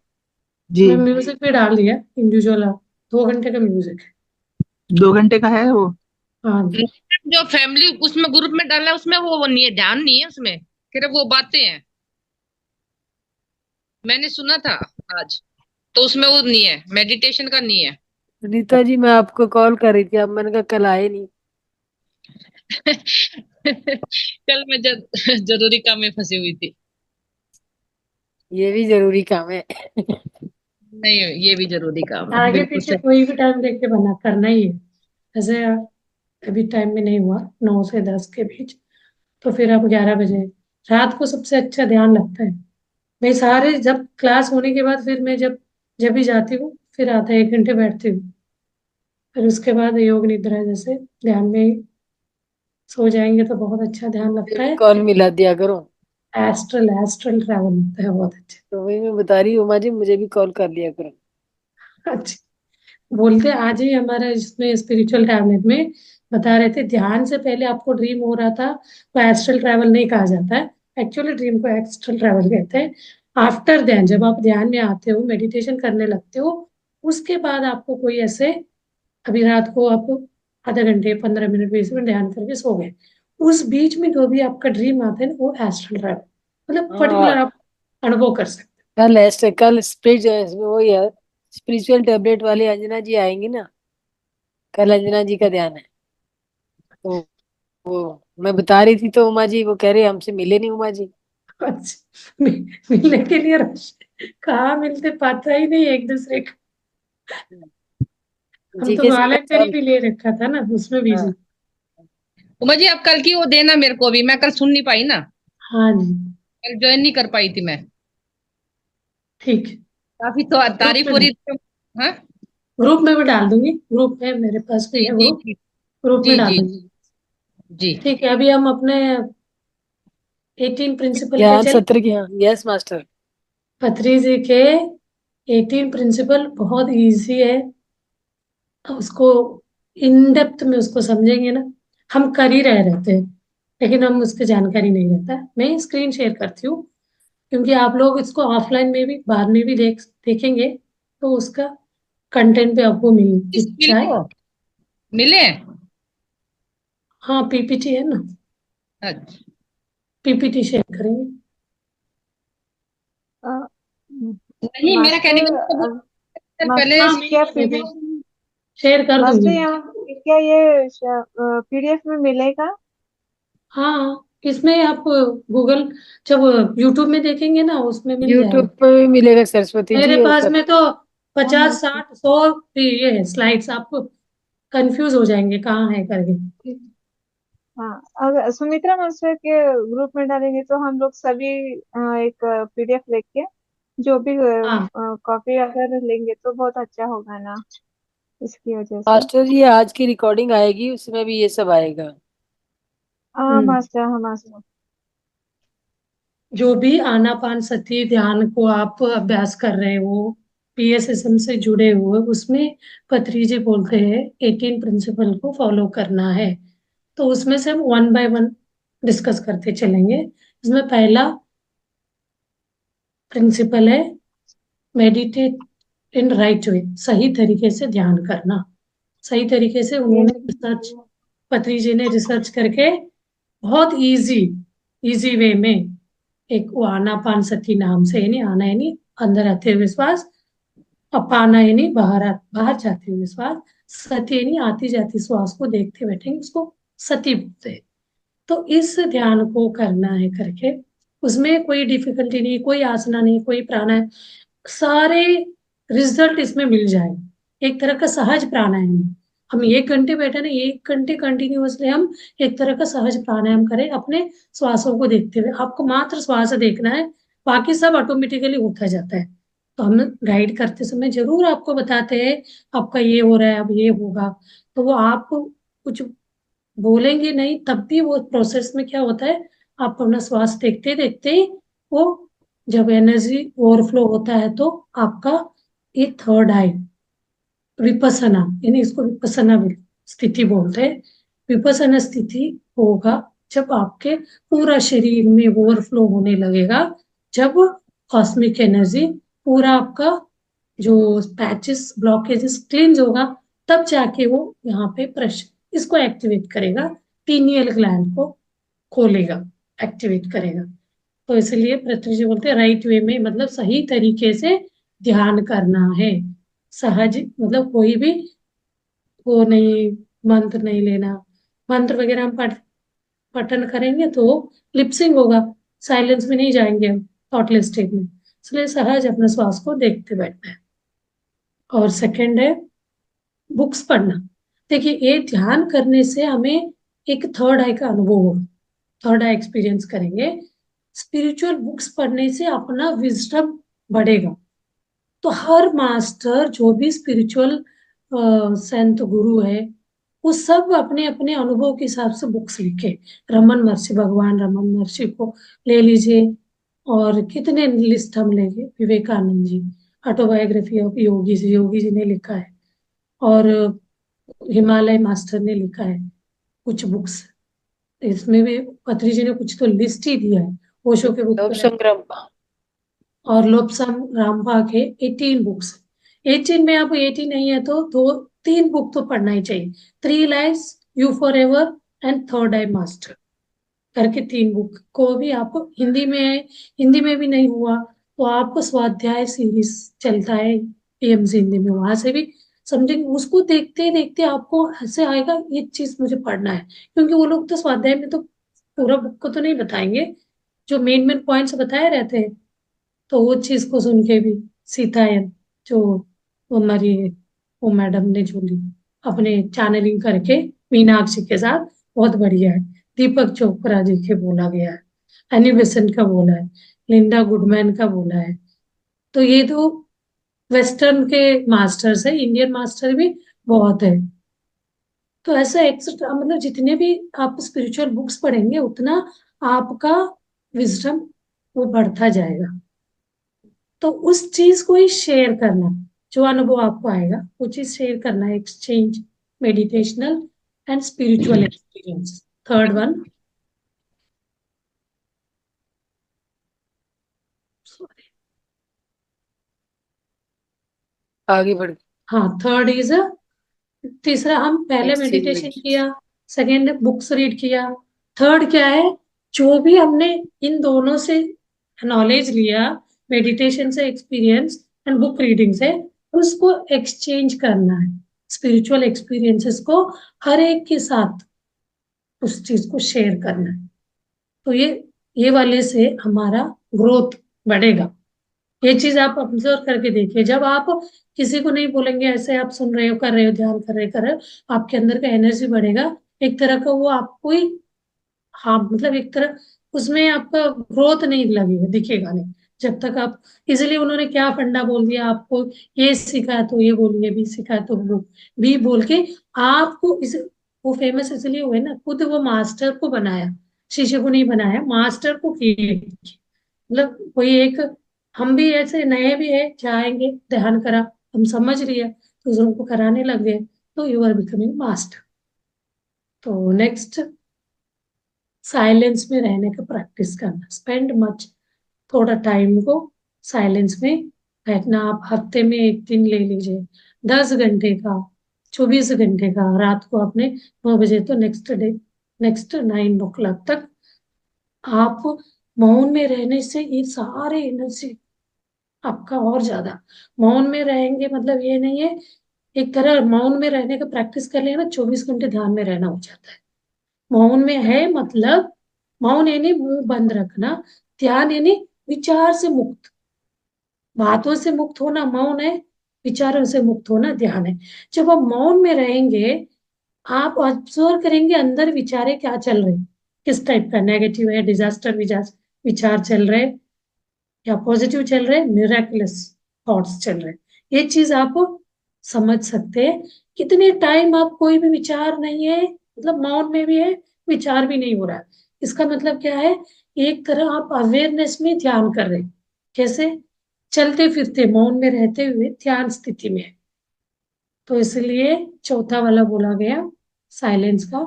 जी। मैं म्यूजिक भी डाल दिया इंडिविजुअल। 2 घंटे का म्यूजिक है। 2 घंटे का है वो। हाँ जी, जो फैमिली उसमें ग्रुप में डाला है उसमें वो नहीं है, ध्यान नहीं है उसमें, सिर्फ वो बातें हैं। मैंने सुना था आज, तो उसमें वो नहीं है, मेडिटेशन का नहीं है। रीता जी मैं आपको कॉल कर रही थी, अब मैंने कहा कल आए नहीं। कल मैं जरूरी काम में फंसी हुई थी। ये भी जरूरी काम है। नहीं, ये भी जरूरी काम है, आगे बिल्कुल पीछे सही। कोई भी टाइम देख के बना करना ही है। जैसे अभी टाइम में नहीं हुआ 9 से 10 के बीच, तो फिर अब 11 बजे रात को सबसे अच्छा ध्यान लगता है। मैं सारे जब क्लास होने के बाद फिर मैं जब भी जाती हूँ फिर आधा 1 घंटे बैठती हूँ, फिर उसके बाद योग निद्रा जैसे ध्यान में ही सो जाएंगे तो बहुत अच्छा ध्यान लगता है। कॉल मिला दिया करो। एस्ट्रल एस्ट्रल ट्रैवल होता है बहुत अच्छा। तो वही मैं बता रही हूँ उमा जी, मुझे भी कॉल कर लिया करो। अच्छा बोलते आज ही हमारा इसमें स्पिरिचुअल टैबलेट में बता रहे थे, ध्यान से पहले आपको ड्रीम हो रहा था तो एस्ट्रल ट्रैवल नहीं कहा जाता है, एक्चुअली ड्रीम को एस्ट्रल ट्रैवल कहते हैं। आफ्टर ध्यान, जब आप ध्यान में आते हो मेडिटेशन करने लगते हो, उसके बाद आपको कोई ऐसे, अभी रात को आप आधा घंटे 15 मिनट 20 मिनट ध्यान करके सो गए, उस बीच में जो भी आपका ड्रीम आता है ना वो एस्ट्रल ट्रैवल, मतलब पर्टिकुलर आप अनुभव कर सकते कल वही है, स्पिरिचुअल टैबलेट वाले अंजना जी आएंगी ना, कल अंजना जी का ध्यान है। तो वो मैं बता रही थी तो उमा जी वो कह रहे हमसे मिले नहीं उमा जी। हो। अच्छा, मिलने के लिए रश कहाँ मिलते, पता ही नहीं एक दूसरे का। हम जी तो के वॉलंटरी भी ले रखा था ना उसमें भी। हाँ उमा जी आप कल की वो देना मेरे को भी, मैं कल सुन नहीं पाई ना, हाँ जी कल ज्वाइन नहीं कर पाई थी मैं। ठीक है, काफी तो ग्रुप तारीफ में हो रही थी। हाँ ग्रुप में भी डाल दूंगी, ग्रुप है मेरे पास भी जी है जी ग्रुप, जी ग्रुप में जी डाल जी दूंगी। जी। ठीक है, अभी हम अपने 18 प्रिंसिपल पे ज्ञान चले। सत्र की, हाँ यस मास्टर। पत्री जी के 18 प्रिंसिपल बहुत इजी है, उसको इन डेप्थ में उसको समझेंगे ना, हम कर ही रहे रहते हैं लेकिन हम उसकी जानकारी नहीं रहता है। मैं स्क्रीन शेयर करती हूँ क्योंकि आप लोग इसको ऑफलाइन में भी बाद में भी देखेंगे तो उसका कंटेंट भी आपको दिख जाए। मिले। हाँ पीपीटी है ना, अच्छा पीपीटी शेयर करेंगे। नहीं, मेरा कहने का मास्टर मतलब सर पहले मास्टर क्या पीडीएफ शेयर कर मास्टर दूंगी। यहाँ क्या ये पीडीएफ में मिलेगा? हाँ इसमें आप गूगल जब यूट्यूब में देखेंगे ना उसमें मिल यूट्यूब जाएगा। पे भी मिलेगा सरस्वती मेरे जी, पास ऐसा। में तो 50 60 100 ये है स्लाइड्स, आपको कंफ्यूज हो जाएंगे कहाँ है करके। हाँ, अगर सुमित्रा मास्टर के ग्रुप में डालेंगे तो हम लोग सभी एक पीडीएफ लेके जो भी हाँ कॉपी अगर लेंगे तो बहुत अच्छा होगा ना, इसकी वजह से। मास्टर जी आज की रिकॉर्डिंग आएगी, उसमें भी ये सब आएगा। हाँ मास्टर, हाँ मास्टर। जो भी आनापान सती ध्यान को आप अभ्यास कर रहे हो, पीएसएसएम से जुड़े हुए, उसमें पत्री जी बोलते हैं 18 प्रिंसिपल को फॉलो करना है। तो उसमें से हम 1 बाय 1 डिस्कस करते चलेंगे। इसमें पहला प्रिंसिपल है मेडिटेट इन राइट वे, सही तरीके से ध्यान करना। सही तरीके से ये उन्होंने रिसर्च, पत्री जी ने रिसर्च करके बहुत इजी वे में एक वो आनापान सती नाम से, यानी आना यानी अंदर आते हुए श्वास, अपाना यानी बाहर जाते हुए श्वास, सती यानी आती जाती श्वास को देखते बैठेंगे, उसको सती बोलते हैं। तो इस ध्यान को करना है करके, उसमें कोई डिफिकल्टी नहीं, कोई आसना नहीं, कोई प्राणायाम, सारे रिजल्ट इसमें मिल जाएगा। एक तरह का सहज प्राणायाम है। हम 1 घंटे बैठे ना, 1 घंटे कंटिन्यूअसली हम एक तरह का सहज प्राणायाम करें अपने श्वासों को देखते हुए। आपको मात्र श्वास देखना है, बाकी सब ऑटोमेटिकली होता जाता है। तो हम गाइड करते समय जरूर आपको बताते हैं आपका ये हो रहा है, अब ये होगा। तो वो आप कुछ बोलेंगे नहीं तब भी वो प्रोसेस में क्या होता है, आप अपना श्वास देखते देखते ही वो जब एनर्जी ओवरफ्लो होता है तो आपका ये थर्ड आई विपसना, यानी इसको विपसना स्थिति बोलते हैं। विपसना स्थिति होगा जब आपके पूरा शरीर में ओवरफ्लो होने लगेगा, जब कॉस्मिक एनर्जी पूरा आपका जो पैचेस ब्लॉकेजेस क्लींस होगा, तब जाके वो यहाँ पे प्रेशर इसको एक्टिवेट करेगा, पीनियल ग्लैंड को खोलेगा, एक्टिवेट करेगा। तो इसलिए पृथ्वी जी बोलते हैं राइट वे में, मतलब सही तरीके से ध्यान करना है। सहज मतलब कोई भी वो नहीं, मंत्र नहीं लेना। मंत्र वगैरह हम पठन करेंगे तो लिपसिंग होगा, साइलेंस में नहीं जाएंगे हम, थॉटलेस स्टेट में। इसलिए सहज अपने श्वास को देखते बैठना है। और सेकंड है बुक्स पढ़ना। देखिए ये ध्यान करने से हमें एक थर्ड आई का अनुभव होगा, थर्ड आई एक्सपीरियंस करेंगे। स्पिरिचुअल बुक्स पढ़ने से अपना विजडम बढ़ेगा। तो हर मास्टर जो भी स्पिरिचुअल संत गुरु है, वो सब अपने अपने अनुभव के हिसाब से बुक्स लिखे। रमन महर्षि, भगवान रमन महर्षि को ले लीजिए, और कितने लिस्ट हम लेंगे, विवेकानंद जी, ऑटोबायोग्राफी ऑफ योगी जी, योगी जी ने लिखा है। और हिमालय मास्टर ने लिखा है कुछ बुक्स, इसमें भी पत्री जी ने कुछ तो लिस्ट ही दिया है, ओशो के बुक लोभ तो है। संग्राम। और लोपसम रामबा के 18 बुक्स। 18 में आपको 18 नहीं है तो 2 3 बुक तो पढ़ना ही चाहिए। 3 lifes, you forever and third eye master करके 3 बुक को भी आपको हिंदी में है। हिंदी में भी नहीं हुआ तो आपको स्वाध्याय सीरीज चलता है पीएमसी हिंदी में, वहां से भी समझेंगे। उसको देखते देखते आपको ऐसे आएगा ये चीज मुझे पढ़ना है, क्योंकि वो लोग तो स्वाध्याय में तो पूरा बुक को तो नहीं बताएंगे, जो मेन मेन पॉइंट्स बताए रहते हैं। तो वो चीज को सुन के भी सीतायन जो वो हमारी वो मैडम ने जो ली अपने चैनलिंग करके मीनाक्षी के साथ, बहुत बढ़िया है। दीपक चोपड़ा जी के बोला गया है, एनी बेसेंट का बोला है, लिंडा गुडमैन का बोला है। तो ये तो वेस्टर्न के मास्टर्स है, इंडियन मास्टर भी बहुत है। तो ऐसा एक्स्ट्रा मतलब जितने भी आप स्पिरिचुअल बुक्स पढ़ेंगे उतना आपका विजडम वो बढ़ता जाएगा। तो उस चीज को ही शेयर करना, जो अनुभव आपको आएगा वो चीज शेयर करना है, exchange meditational and spiritual experience. Third one. आगे बढ़। हाँ, थर्ड इज, तीसरा हम पहले Exchange मेडिटेशन meditation. किया, सेकेंड बुक्स रीड किया, थर्ड क्या है, जो भी हमने इन दोनों से नॉलेज लिया, मेडिटेशन से एक्सपीरियंस एंड बुक रीडिंग से, उसको एक्सचेंज करना है, स्पिरिचुअल एक्सपीरियंसेस को हर एक के साथ उस चीज को शेयर करना है। तो ये वाले से हमारा ग्रोथ बढ़ेगा। ये चीज आप ऑब्जर्व करके देखिए, जब आप किसी को नहीं बोलेंगे, ऐसे आप सुन रहे हो, कर रहे हो, ध्यान कर रहे हो, आपके अंदर का एनर्जी बढ़ेगा, एक तरह का वो आपको ही, हाँ मतलब एक तरह उसमें आपका ग्रोथ नहीं लगेगा, दिखेगा नहीं। जब तक आप, इसलिए उन्होंने क्या फंडा बोल दिया आपको, ये सीखा है तो ये बोलिए, भी सीखा है तो वो भी बोल के आपको इस, वो फेमस इसलिए हुए ना, खुद वो मास्टर को बनाया, शिष्य को नहीं बनाया, मास्टर को किए। मतलब कोई एक, हम भी ऐसे नए भी है, जाएंगे ध्यान करा, हम समझ लिया, दूसरों को कराने लग गए, तो यू आर बिकमिंग मास्टर। तो नेक्स्ट, साइलेंस में रहने का प्रैक्टिस करना, स्पेंड मच, थोड़ा टाइम को साइलेंस में बैठना। आप हफ्ते में एक दिन ले लीजिए, 10 घंटे का, 24 घंटे का, रात को आपने 9 बजे तो नेक्स्ट डे, नेक्स्ट 9 o'clock तक आप मौन में रहने से ये सारे एनर्जी आपका और ज्यादा, मौन में रहेंगे मतलब ये नहीं है, एक तरह मौन में रहने का प्रैक्टिस कर लिया ना, 24 घंटे ध्यान में रहना हो जाता है। मौन में है मतलब, मौन यानी मुंह बंद रखना, ध्यान यानी विचार से मुक्त, बातों से मुक्त होना मौन है, विचारों से मुक्त होना ध्यान है। जब आप मौन में रहेंगे, आप ऑब्जर्व करेंगे अंदर विचारे क्या चल रहे, किस टाइप का, नेगेटिव है, डिजास्टर विचार चल रहे, या पॉजिटिव चल रहे, मिराकुलस थॉट्स चल रहे, ये चीज आप समझ सकते हैं। कितने टाइम आप कोई भी विचार नहीं है, मतलब मौन में भी है, विचार भी नहीं हो रहा है, इसका मतलब क्या है, एक तरह आप अवेयरनेस में ध्यान कर रहे हैं। कैसे? चलते फिरते मौन में रहते हुए ध्यान स्थिति में है। तो इसलिए चौथा वाला बोला गया, साइलेंस का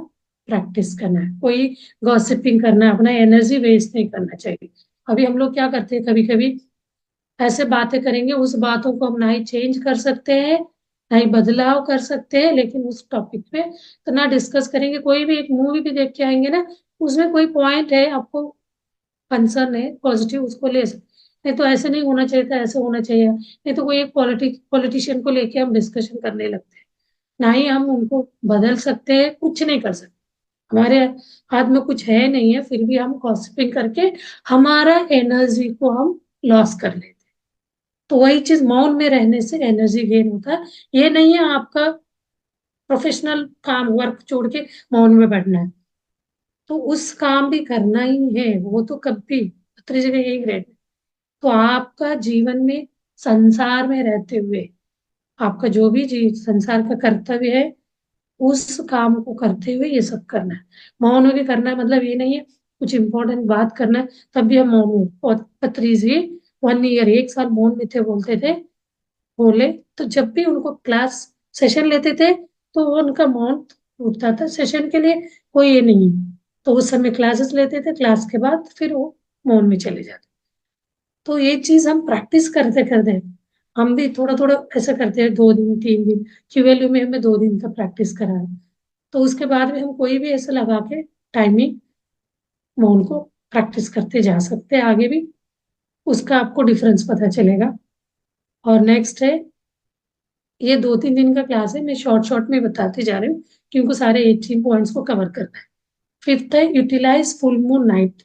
प्रैक्टिस करना है, कोई गॉसिपिंग करना है, अपना एनर्जी वेस्ट नहीं करना चाहिए। अभी हम लोग क्या करते हैं, कभी कभी ऐसे बातें करेंगे, उस बातों को हम ना ही चेंज कर सकते हैं, ना ही बदलाव कर सकते हैं, लेकिन उस टॉपिक पे तो ना डिस्कस करेंगे। कोई भी एक मूवी भी देख के आएंगे ना, उसमें कोई पॉइंट है आपको कंसर्न है पॉजिटिव, उसको ले सकते, नहीं तो ऐसे नहीं होना चाहिए था, ऐसे होना चाहिए, नहीं तो कोई एक पॉलिटिशियन को लेके हम डिस्कशन करने लगते हैं, ना ही हम उनको बदल सकते हैं, कुछ नहीं कर सकते, हमारे हाथ में कुछ है नहीं है, फिर भी हम गॉसिपिंग करके हमारा एनर्जी को हम लॉस कर लेते हैं। तो वही चीज, मौन में रहने से एनर्जी गेन होता है। ये नहीं है आपका प्रोफेशनल काम वर्क छोड़ के मौन में बैठना है, तो उस काम भी करना ही है, वो तो कभी दूसरी जगह यही ग्रेड है। तो आपका जीवन में, संसार में रहते हुए, आपका जो भी संसार का कर्तव्य है, उस काम को करते हुए ये सब करना है। मौन होके करना है मतलब ये नहीं है कुछ इंपॉर्टेंट बात करना है तब भी हम मौन हो। और पत्री जी 1 ईयर, 1 साल मौन में थे, बोलते थे, बोले तो जब भी उनको क्लास सेशन लेते थे तो वो उनका मौन टूटता था, सेशन के लिए कोई ये नहीं है, तो उस समय क्लासेस लेते थे, क्लास के बाद फिर वो मौन में चले जाते। तो ये चीज हम प्रैक्टिस करते करते, हम भी थोड़ा थोड़ा ऐसा करते हैं, 2 दिन 3 दिन, क्यूएलयू में हमें 2 दिन का प्रैक्टिस करा है, तो उसके बाद में हम कोई भी ऐसे लगा के टाइमिंग मौन को प्रैक्टिस करते जा सकते हैं आगे भी, उसका आपको डिफरेंस पता चलेगा। और नेक्स्ट है, ये 2-3 दिन का क्लास है, मैं शॉर्ट शॉर्ट में बताते जा रही हूँ क्योंकि सारे 18 पॉइंट्स को कवर करना है। फिफ्थ है, utilize full moon night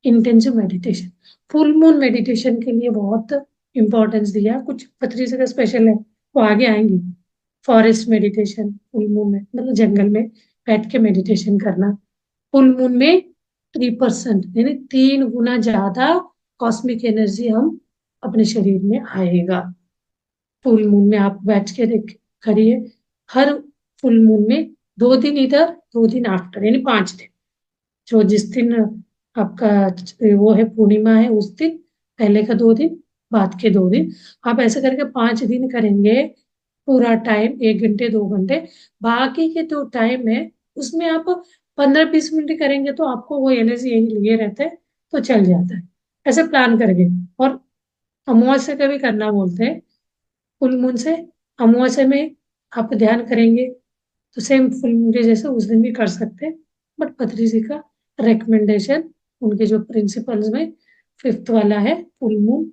intensive meditation. Full moon meditation के लिए बहुत इंपॉर्टेंस दिया, कुछ पत्री से स्पेशल है, वो आगे आएंगी। फॉरेस्ट मेडिटेशन, फुल मून में मतलब जंगल में बैठ के मेडिटेशन करना, फुल मून में 3% यानी 3 गुना ज्यादा कॉस्मिक एनर्जी हम अपने शरीर में आएगा। फुल मून में आप बैठ के देख करिए, हर फुल मून में 2 दिन इधर 2 दिन आफ्टर, यानी 5 दिन, जो जिस दिन आपका वो है पूर्णिमा है उस दिन, पहले का 2 दिन, बाद के 2 दिन, आप ऐसे करके 5 दिन करेंगे पूरा टाइम 1 घंटे 2 घंटे, बाकी के जो टाइम है उसमें आप 15-20 मिनट करेंगे तो आपको वो एनर्जी यही लिए रहते हैं, तो चल जाता है। ऐसे प्लान करके। और अमावस्या का भी करना बोलते हैं, फुल मून से। अमावस्या में आप ध्यान करेंगे तो सेम फुल मून के जैसे उस दिन भी कर सकते हैं, बट पत्री जी का रिकमेंडेशन, उनके जो प्रिंसिपल्स में 5th वाला है, फुल मून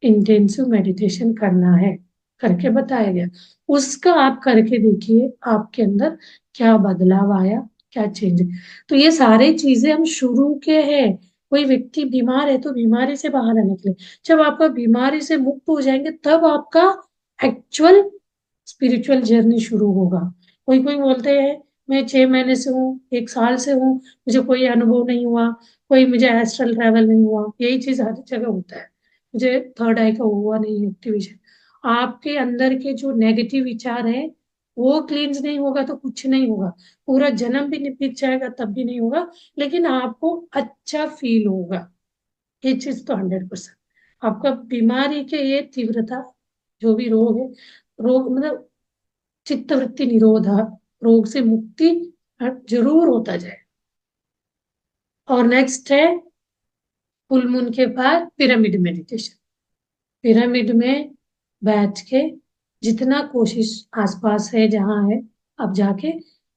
इंटेंसिव मेडिटेशन करना है, करके बताया गया। उसका आप करके देखिए आपके अंदर क्या बदलाव आया, क्या चेंज। तो ये सारी चीजें हम शुरू के हैं। कोई व्यक्ति बीमार है तो बीमारी से बाहर आने के लिए, जब आपका बीमारी से मुक्त हो जाएंगे तब आपका एक्चुअल स्पिरिचुअल जर्नी शुरू होगा। कोई कोई बोलते हैं मैं 6 महीने से हूँ, 1 साल से हूँ, मुझे कोई अनुभव नहीं हुआ, कोई मुझे एस्ट्रल ट्रैवल नहीं हुआ। यही चीज हर जगह होता है, मुझे थर्ड आई का हुआ नहीं एक्टिवेशन। आपके अंदर के जो नेगेटिव विचार है वो क्लींस नहीं होगा तो कुछ नहीं होगा। पूरा जन्म भी बीत जाएगा तब भी नहीं होगा, लेकिन आपको अच्छा फील होगा। ये चीज तो 100%। आपका बीमारी के ये तीव्रता, जो भी रोग है, रोग मतलब चित्त वृत्ति निरोधा, रोग से मुक्ति जरूर होता जाए। और नेक्स्ट है फुल मून के बाद पिरामिड मेडिटेशन। पिरामिड में बैठ के जितना कोशिश आसपास है जहाँ है, आप जाके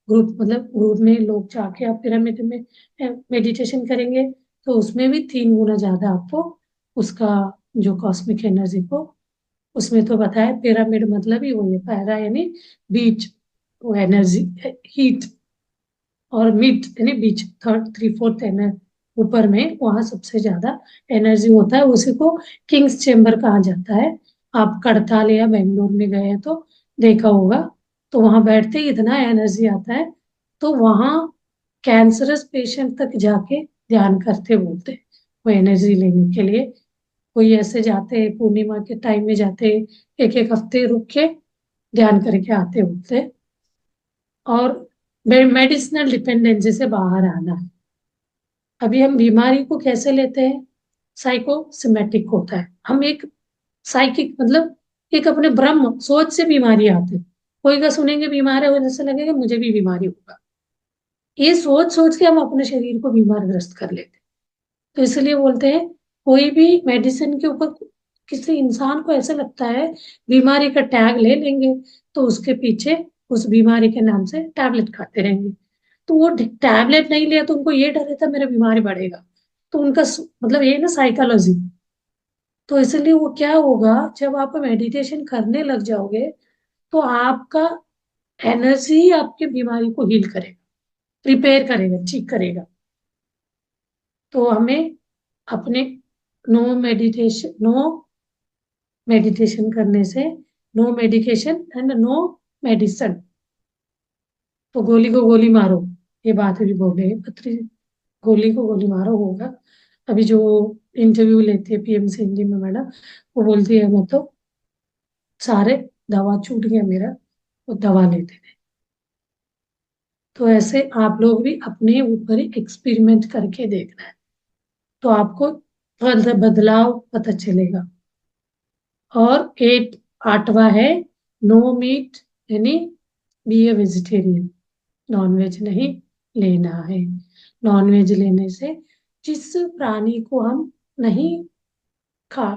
ग्रुप मतलब ग्रुप में लोग जाके आप पिरामिड में मेडिटेशन करेंगे तो उसमें भी 3 गुना ज्यादा आपको उसका जो कॉस्मिक एनर्जी को, उसमें तो बताया पिरामिड मतलब ही वो है, पैरा यानी बीच, वो एनर्जी हीट, और मिड यानी बीच, थर्ड 3/4 एनर्जी ऊपर में, वहां सबसे ज्यादा एनर्जी होता है। उसी को किंग्स चेम्बर कहा जाता है। आप करताल या बेंगलोर में गए हैं तो देखा होगा, तो वहां बैठते ही इतना एनर्जी आता है। तो वहां कैंसरस पेशेंट तक जाके ध्यान करते बोलते हैं, वो एनर्जी लेने के लिए। कोई ऐसे जाते हैं पूर्णिमा के टाइम में जाते, एक एक हफ्ते रुक के ध्यान करके आते होते हैं। और मेडिसिनल डिपेंडेंसी से बाहर आना है। अभी हम बीमारी को कैसे लेते हैं, साइकोसोमेटिक होता है। हम एक साइकिक मतलब एक अपने ब्रह्म सोच से बीमारी आते हैं। कोई का सुनेंगे बीमार है, वो जैसे लगेगा मुझे भी बीमारी होगा। ये सोच सोच के हम अपने शरीर को बीमार ग्रस्त कर लेते हैं। तो इसलिए बोलते हैं कोई भी मेडिसिन के ऊपर किसी इंसान को ऐसा लगता है बीमारी का टैग ले लेंगे तो उसके पीछे उस बीमारी के नाम से टैबलेट खाते रहेंगे। तो वो टैबलेट नहीं लिया तो उनको ये डर रहता मेरा बीमारी बढ़ेगा। तो उनका मतलब ये ना साइकोलॉजी। तो इसलिए वो क्या होगा, जब आप मेडिटेशन करने लग जाओगे तो आपका एनर्जी आपकी बीमारी को हील करेगा, रिपेयर करेगा, ठीक करेगा। तो हमें अपने नो मेडिटेशन करने से, no medication and no medicine. तो गोली को गोली मारो, ये बात भी बोले पत्री, गोली को गोली मारो होगा। अभी जो इंटरव्यू लेती है पीएमसी हिंदी में मैडम, वो बोलती है मैं तो सारे दवा छूट गया मेरा, वो दवा लेते थे। तो ऐसे आप लोग भी अपने ऊपर ही एक्सपेरिमेंट करके देखना है, तो आपको बदलाव पता चलेगा। और 8वां है नो मीट, यानी बी ए वेजिटेरियन, नॉनवेज नहीं लेना है। नॉनवेज लेने से जिस प्राणी को हम नहीं खा,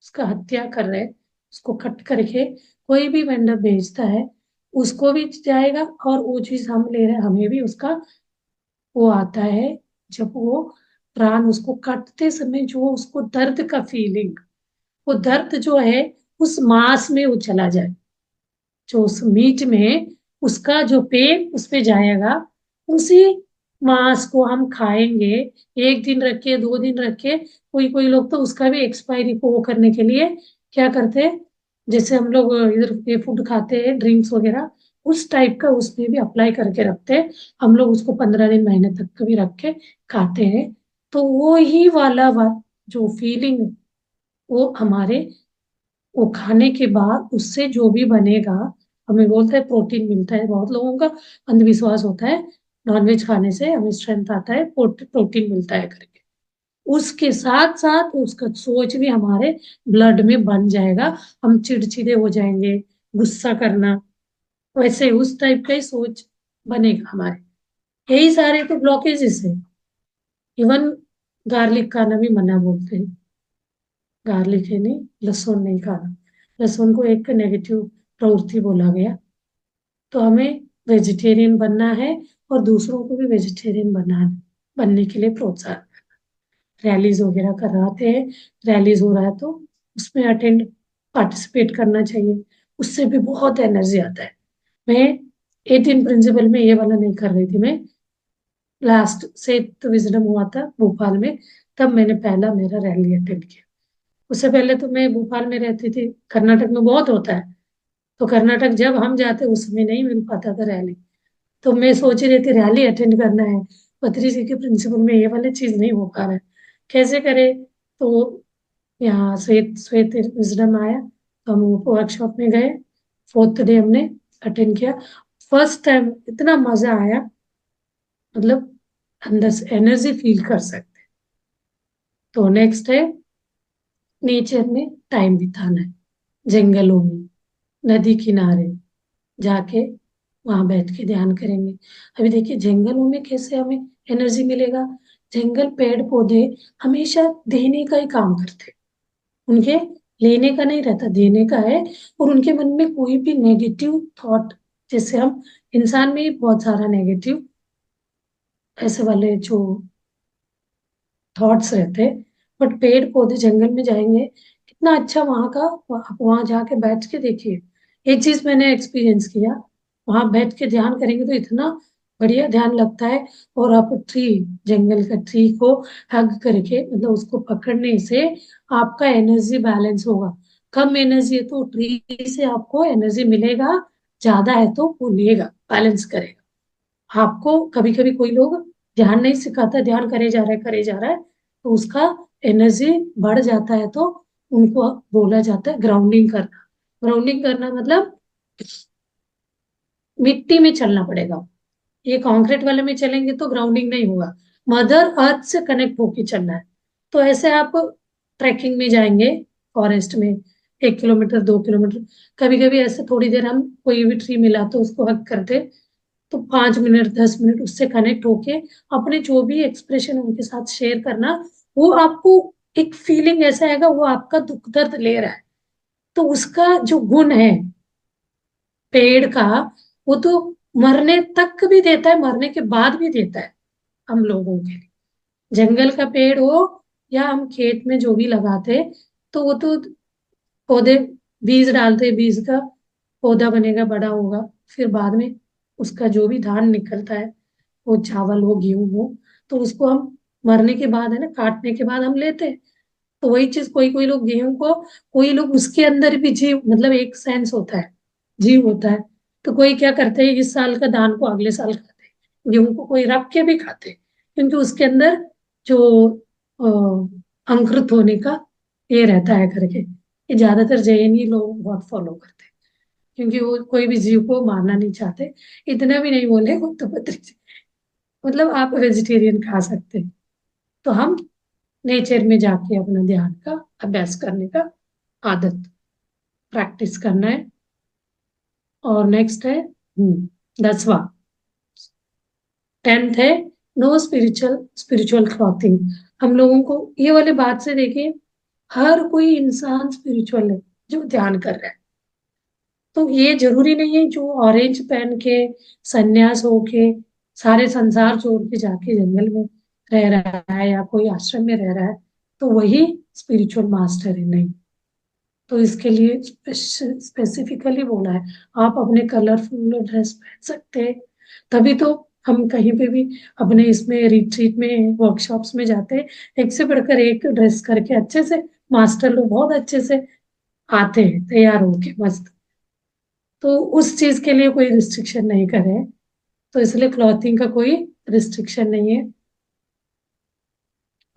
उसका हत्या कर रहे, उसको कट करके कोई भी वेंडर बेचता है, उसको भी जाएगा, और वो चीज हम ले रहे हैं हमें भी उसका वो आता है। जब वो प्राण उसको काटते समय जो उसको दर्द का फीलिंग, वो दर्द जो है उस मांस में वो चला जाए, जो उस मीट में उसका जो पेन उस पे जाएगा, उसी मांस को हम खाएंगे। 1 दिन रख के 2 दिन रख के, कोई कोई लोग तो उसका भी एक्सपायरी को वो करने के लिए क्या करते हैं, जैसे हम लोग इधर ये फूड खाते हैं ड्रिंक्स वगैरह, उस टाइप का उसमें भी अप्लाई करके रखते हैं। हम लोग उसको 15 दिन महीने तक कभी रख के खाते हैं। तो वो ही वाला जो फीलिंग वो हमारे, वो खाने के बाद उससे जो भी बनेगा, हमें बोलते हैं प्रोटीन मिलता है। बहुत लोगों का अंधविश्वास होता है नॉनवेज खाने से हमें स्ट्रेंथ आता है, प्रोटीन मिलता है करके। उसके साथ साथ उसका सोच भी हमारे ब्लड में बन जाएगा, हम चिड़चिड़े हो जाएंगे, गुस्सा करना, वैसे उस टाइप का ही सोच बनेगा हमारे। यही सारे तो ब्लॉकेजेस है। इवन गार्लिक खाना भी मना बोलते हैं, गार्लिक है नहीं, लहसुन नहीं खाना, लहसुन को एक नेगेटिव प्रवृत्ति बोला गया। तो हमें वेजिटेरियन बनना है और दूसरों को भी वेजिटेरियन बनने के लिए प्रोत्साहन। रैलीज वगैरह कराते हैं, रैलीज हो रहा है तो उसमें अटेंड पार्टिसिपेट करना चाहिए, उससे भी बहुत एनर्जी आता है। मैं 18 प्रिंसिपल में ये वाला नहीं कर रही थी, मैं लास्ट सेट विजडम हुआ था भोपाल में, तब मैंने पहला मेरा रैली अटेंड किया। उससे पहले तो मैं भोपाल में रहती थी, कर्नाटक में बहुत होता है, तो कर्नाटक जब हम जाते उस समय नहीं मिल पाता था रैली, तो मैं सोच रही थी रैली अटेंड करना है, पत्री जी के प्रिंसिपल में ये वाली चीज नहीं हो पा रहा है, कैसे करे। तो यहाँ श्वेत श्वेत विजडम आया, तो हम वर्कशॉप में गए, 4th डे हमने अटेंड किया। फर्स्ट टाइम इतना मजा आया, मतलब अंदर से एनर्जी फील कर सकते। तो नेक्स्ट है नेचर में टाइम बिताना है, जंगलों में, नदी किनारे जाके वहां बैठ के ध्यान करेंगे। अभी देखिए जंगलों में कैसे हमें एनर्जी मिलेगा, जंगल पेड़ पौधे हमेशा देने का ही काम करते, उनके लेने का नहीं रहता, देने का है। और उनके मन में कोई भी नेगेटिव थॉट, जैसे हम इंसान में ही बहुत सारा नेगेटिव ऐसे वाले जो थॉट्स रहते हैं, बट पेड़ पौधे जंगल में जाएंगे कितना अच्छा वहां का, आप वहां जाके बैठ के देखिए। एक चीज मैंने एक्सपीरियंस किया, वहां बैठ के ध्यान करेंगे तो इतना बढ़िया ध्यान लगता है। और आप जंगल का ट्री को हग करके, मतलब उसको पकड़ने से आपका एनर्जी बैलेंस होगा। कम एनर्जी है तो ट्री से आपको एनर्जी मिलेगा, ज्यादा है तो वो लेगा, बैलेंस करेगा आपको। कभी कभी कोई लोग ध्यान नहीं सिखाता, ध्यान करे जा रहा है तो उसका एनर्जी बढ़ जाता है, तो उनको बोला जाता है ग्राउंडिंग करना। ग्राउंडिंग करना मतलब मिट्टी में चलना पड़ेगा, ये कंक्रीट वाले में चलेंगे तो ग्राउंडिंग नहीं होगा, मदर अर्थ से कनेक्ट होके चलना है। तो ऐसे आप ट्रैकिंग में जाएंगे फॉरेस्ट में, 1 किलोमीटर 2 किलोमीटर, कभी कभी ऐसे थोड़ी देर हम कोई भी ट्री मिला तो उसको हक करते, तो 5 मिनट 10 मिनट उससे कनेक्ट होके अपने जो भी एक्सप्रेशन उनके साथ शेयर करना, वो आपको एक फीलिंग ऐसा आएगा वो आपका दुख दर्द ले रहा है। तो उसका जो गुण है पेड़ का, वो तो मरने तक भी देता है, मरने के बाद भी देता है हम लोगों के लिए। जंगल का पेड़ हो या हम खेत में जो भी लगाते, तो वो तो पौधे, बीज डालते, बीज का पौधा बनेगा, बड़ा होगा, फिर बाद में उसका जो भी धान निकलता है, वो चावल हो गेहूं हो, तो उसको हम मरने के बाद है ना, काटने के बाद हम लेते हैं। तो वही चीज कोई कोई लोग गेहूं को, कोई लोग उसके अंदर भी जीव, मतलब एक सेंस होता है, जीव होता है। तो कोई क्या करते हैं, इस साल का धान को अगले साल खाते हैं, गेहूं को कोई रख के भी खाते हैं, क्योंकि उसके अंदर जो अंकुरित होने का ये रहता है करके। ये ज्यादातर जैनी लोग बहुत फॉलो करते हैं, क्योंकि वो कोई भी जीव को मारना नहीं चाहते। इतना भी नहीं बोले वो तो मतलब आप वेजिटेरियन खा सकते हैं। तो हम नेचर में जाके अपना ध्यान का अभ्यास करने का आदत प्रैक्टिस करना है। और नेक्स्ट है 10वां, 10th है नो स्पिरिचुअल क्लॉथिंग। हम लोगों को ये वाले बात से देखिए, हर कोई इंसान स्पिरिचुअल है जो ध्यान कर रहा है। तो ये जरूरी नहीं है जो ऑरेंज पहन के सन्यास होके सारे संसार छोड़ के जाके जंगल में रह रहा है या कोई आश्रम में रह रहा है तो वही स्पिरिचुअल मास्टर है, नहीं। तो इसके लिए स्पेसिफिकली बोला है, आप अपने कलरफुल ड्रेस पहन सकते हैं। तभी तो हम कहीं पे भी अपने इसमें रिट्रीट में वर्कशॉप्स में जाते हैं, एक से बढ़कर एक ड्रेस करके अच्छे से, मास्टर लोग बहुत अच्छे से आते हैं तैयार होके मस्त। तो उस चीज के लिए कोई रिस्ट्रिक्शन नहीं करे, तो इसलिए क्लॉथिंग का कोई रिस्ट्रिक्शन नहीं है,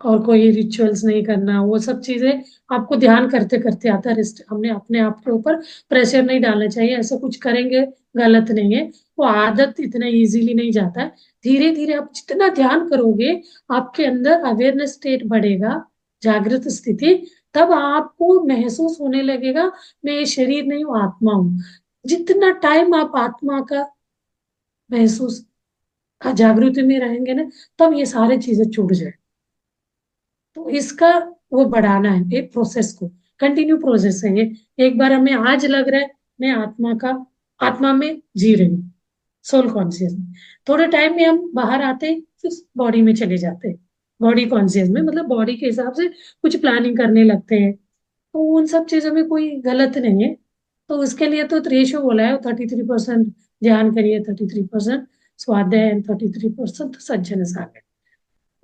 और कोई रिचुअल्स नहीं करना, वो सब चीजें आपको ध्यान करते करते आता है। हमने अपने आप के ऊपर प्रेशर नहीं डालना चाहिए, ऐसा कुछ करेंगे गलत नहीं है, वो आदत इतना इजीली नहीं जाता है। धीरे धीरे आप जितना ध्यान करोगे आपके अंदर अवेयरनेस स्टेट बढ़ेगा, जागृत स्थिति, तब आपको महसूस होने लगेगा मैं ये शरीर नहीं हूँ, आत्मा हूँ। जितना टाइम आप आत्मा का महसूस जागृति में रहेंगे ना, तब ये सारी चीजें छूट जाए। तो इसका वो बढ़ाना है एक प्रोसेस को, कंटिन्यू प्रोसेस है ये। एक बार हमें आज लग रहा है मैं आत्मा में जी रही हूँ, सोल कॉन्शियस में, थोड़े टाइम में हम बाहर आते फिर बॉडी में चले जाते हैं, बॉडी कॉन्शियस में, मतलब बॉडी के हिसाब से कुछ प्लानिंग करने लगते हैं। तो उन सब चीजों में कोई गलत नहीं है। तो उसके लिए तो रेशियो बोला है 33% ध्यान करिए, 33% स्वाध्याय एंड 33% सज्जन सागर।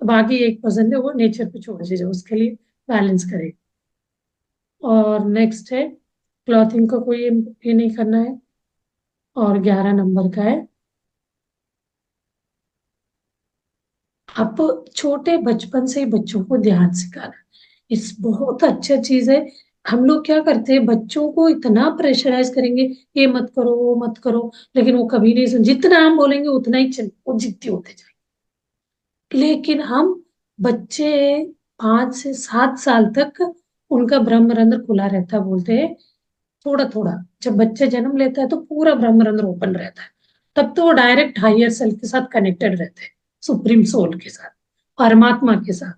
बाकी 1% है वो नेचर पे छोड़ दीजिए, उसके लिए बैलेंस करें। और नेक्स्ट है क्लॉथिंग का कोई ये नहीं करना है। और 11 नंबर का है आप छोटे बचपन से ही बच्चों को ध्यान सिखाना। इस बहुत अच्छा चीज है। हम लोग क्या करते हैं, बच्चों को इतना प्रेशराइज करेंगे ये मत करो वो मत करो, लेकिन वो कभी नहीं सुन, जितना हम बोलेंगे उतना ही वो जिद्दी होते जाएंगे। लेकिन हम बच्चे 5 से 7 साल तक उनका ब्रह्मरंध्र खुला रहता है, बोलते हैं थोड़ा थोड़ा। जब बच्चे जन्म लेता है तो पूरा ब्रह्मरंध्र ओपन रहता है, तब तो वो डायरेक्ट हायर सेल्फ के साथ कनेक्टेड रहते हैं, सुप्रीम सोल के साथ, परमात्मा के साथ।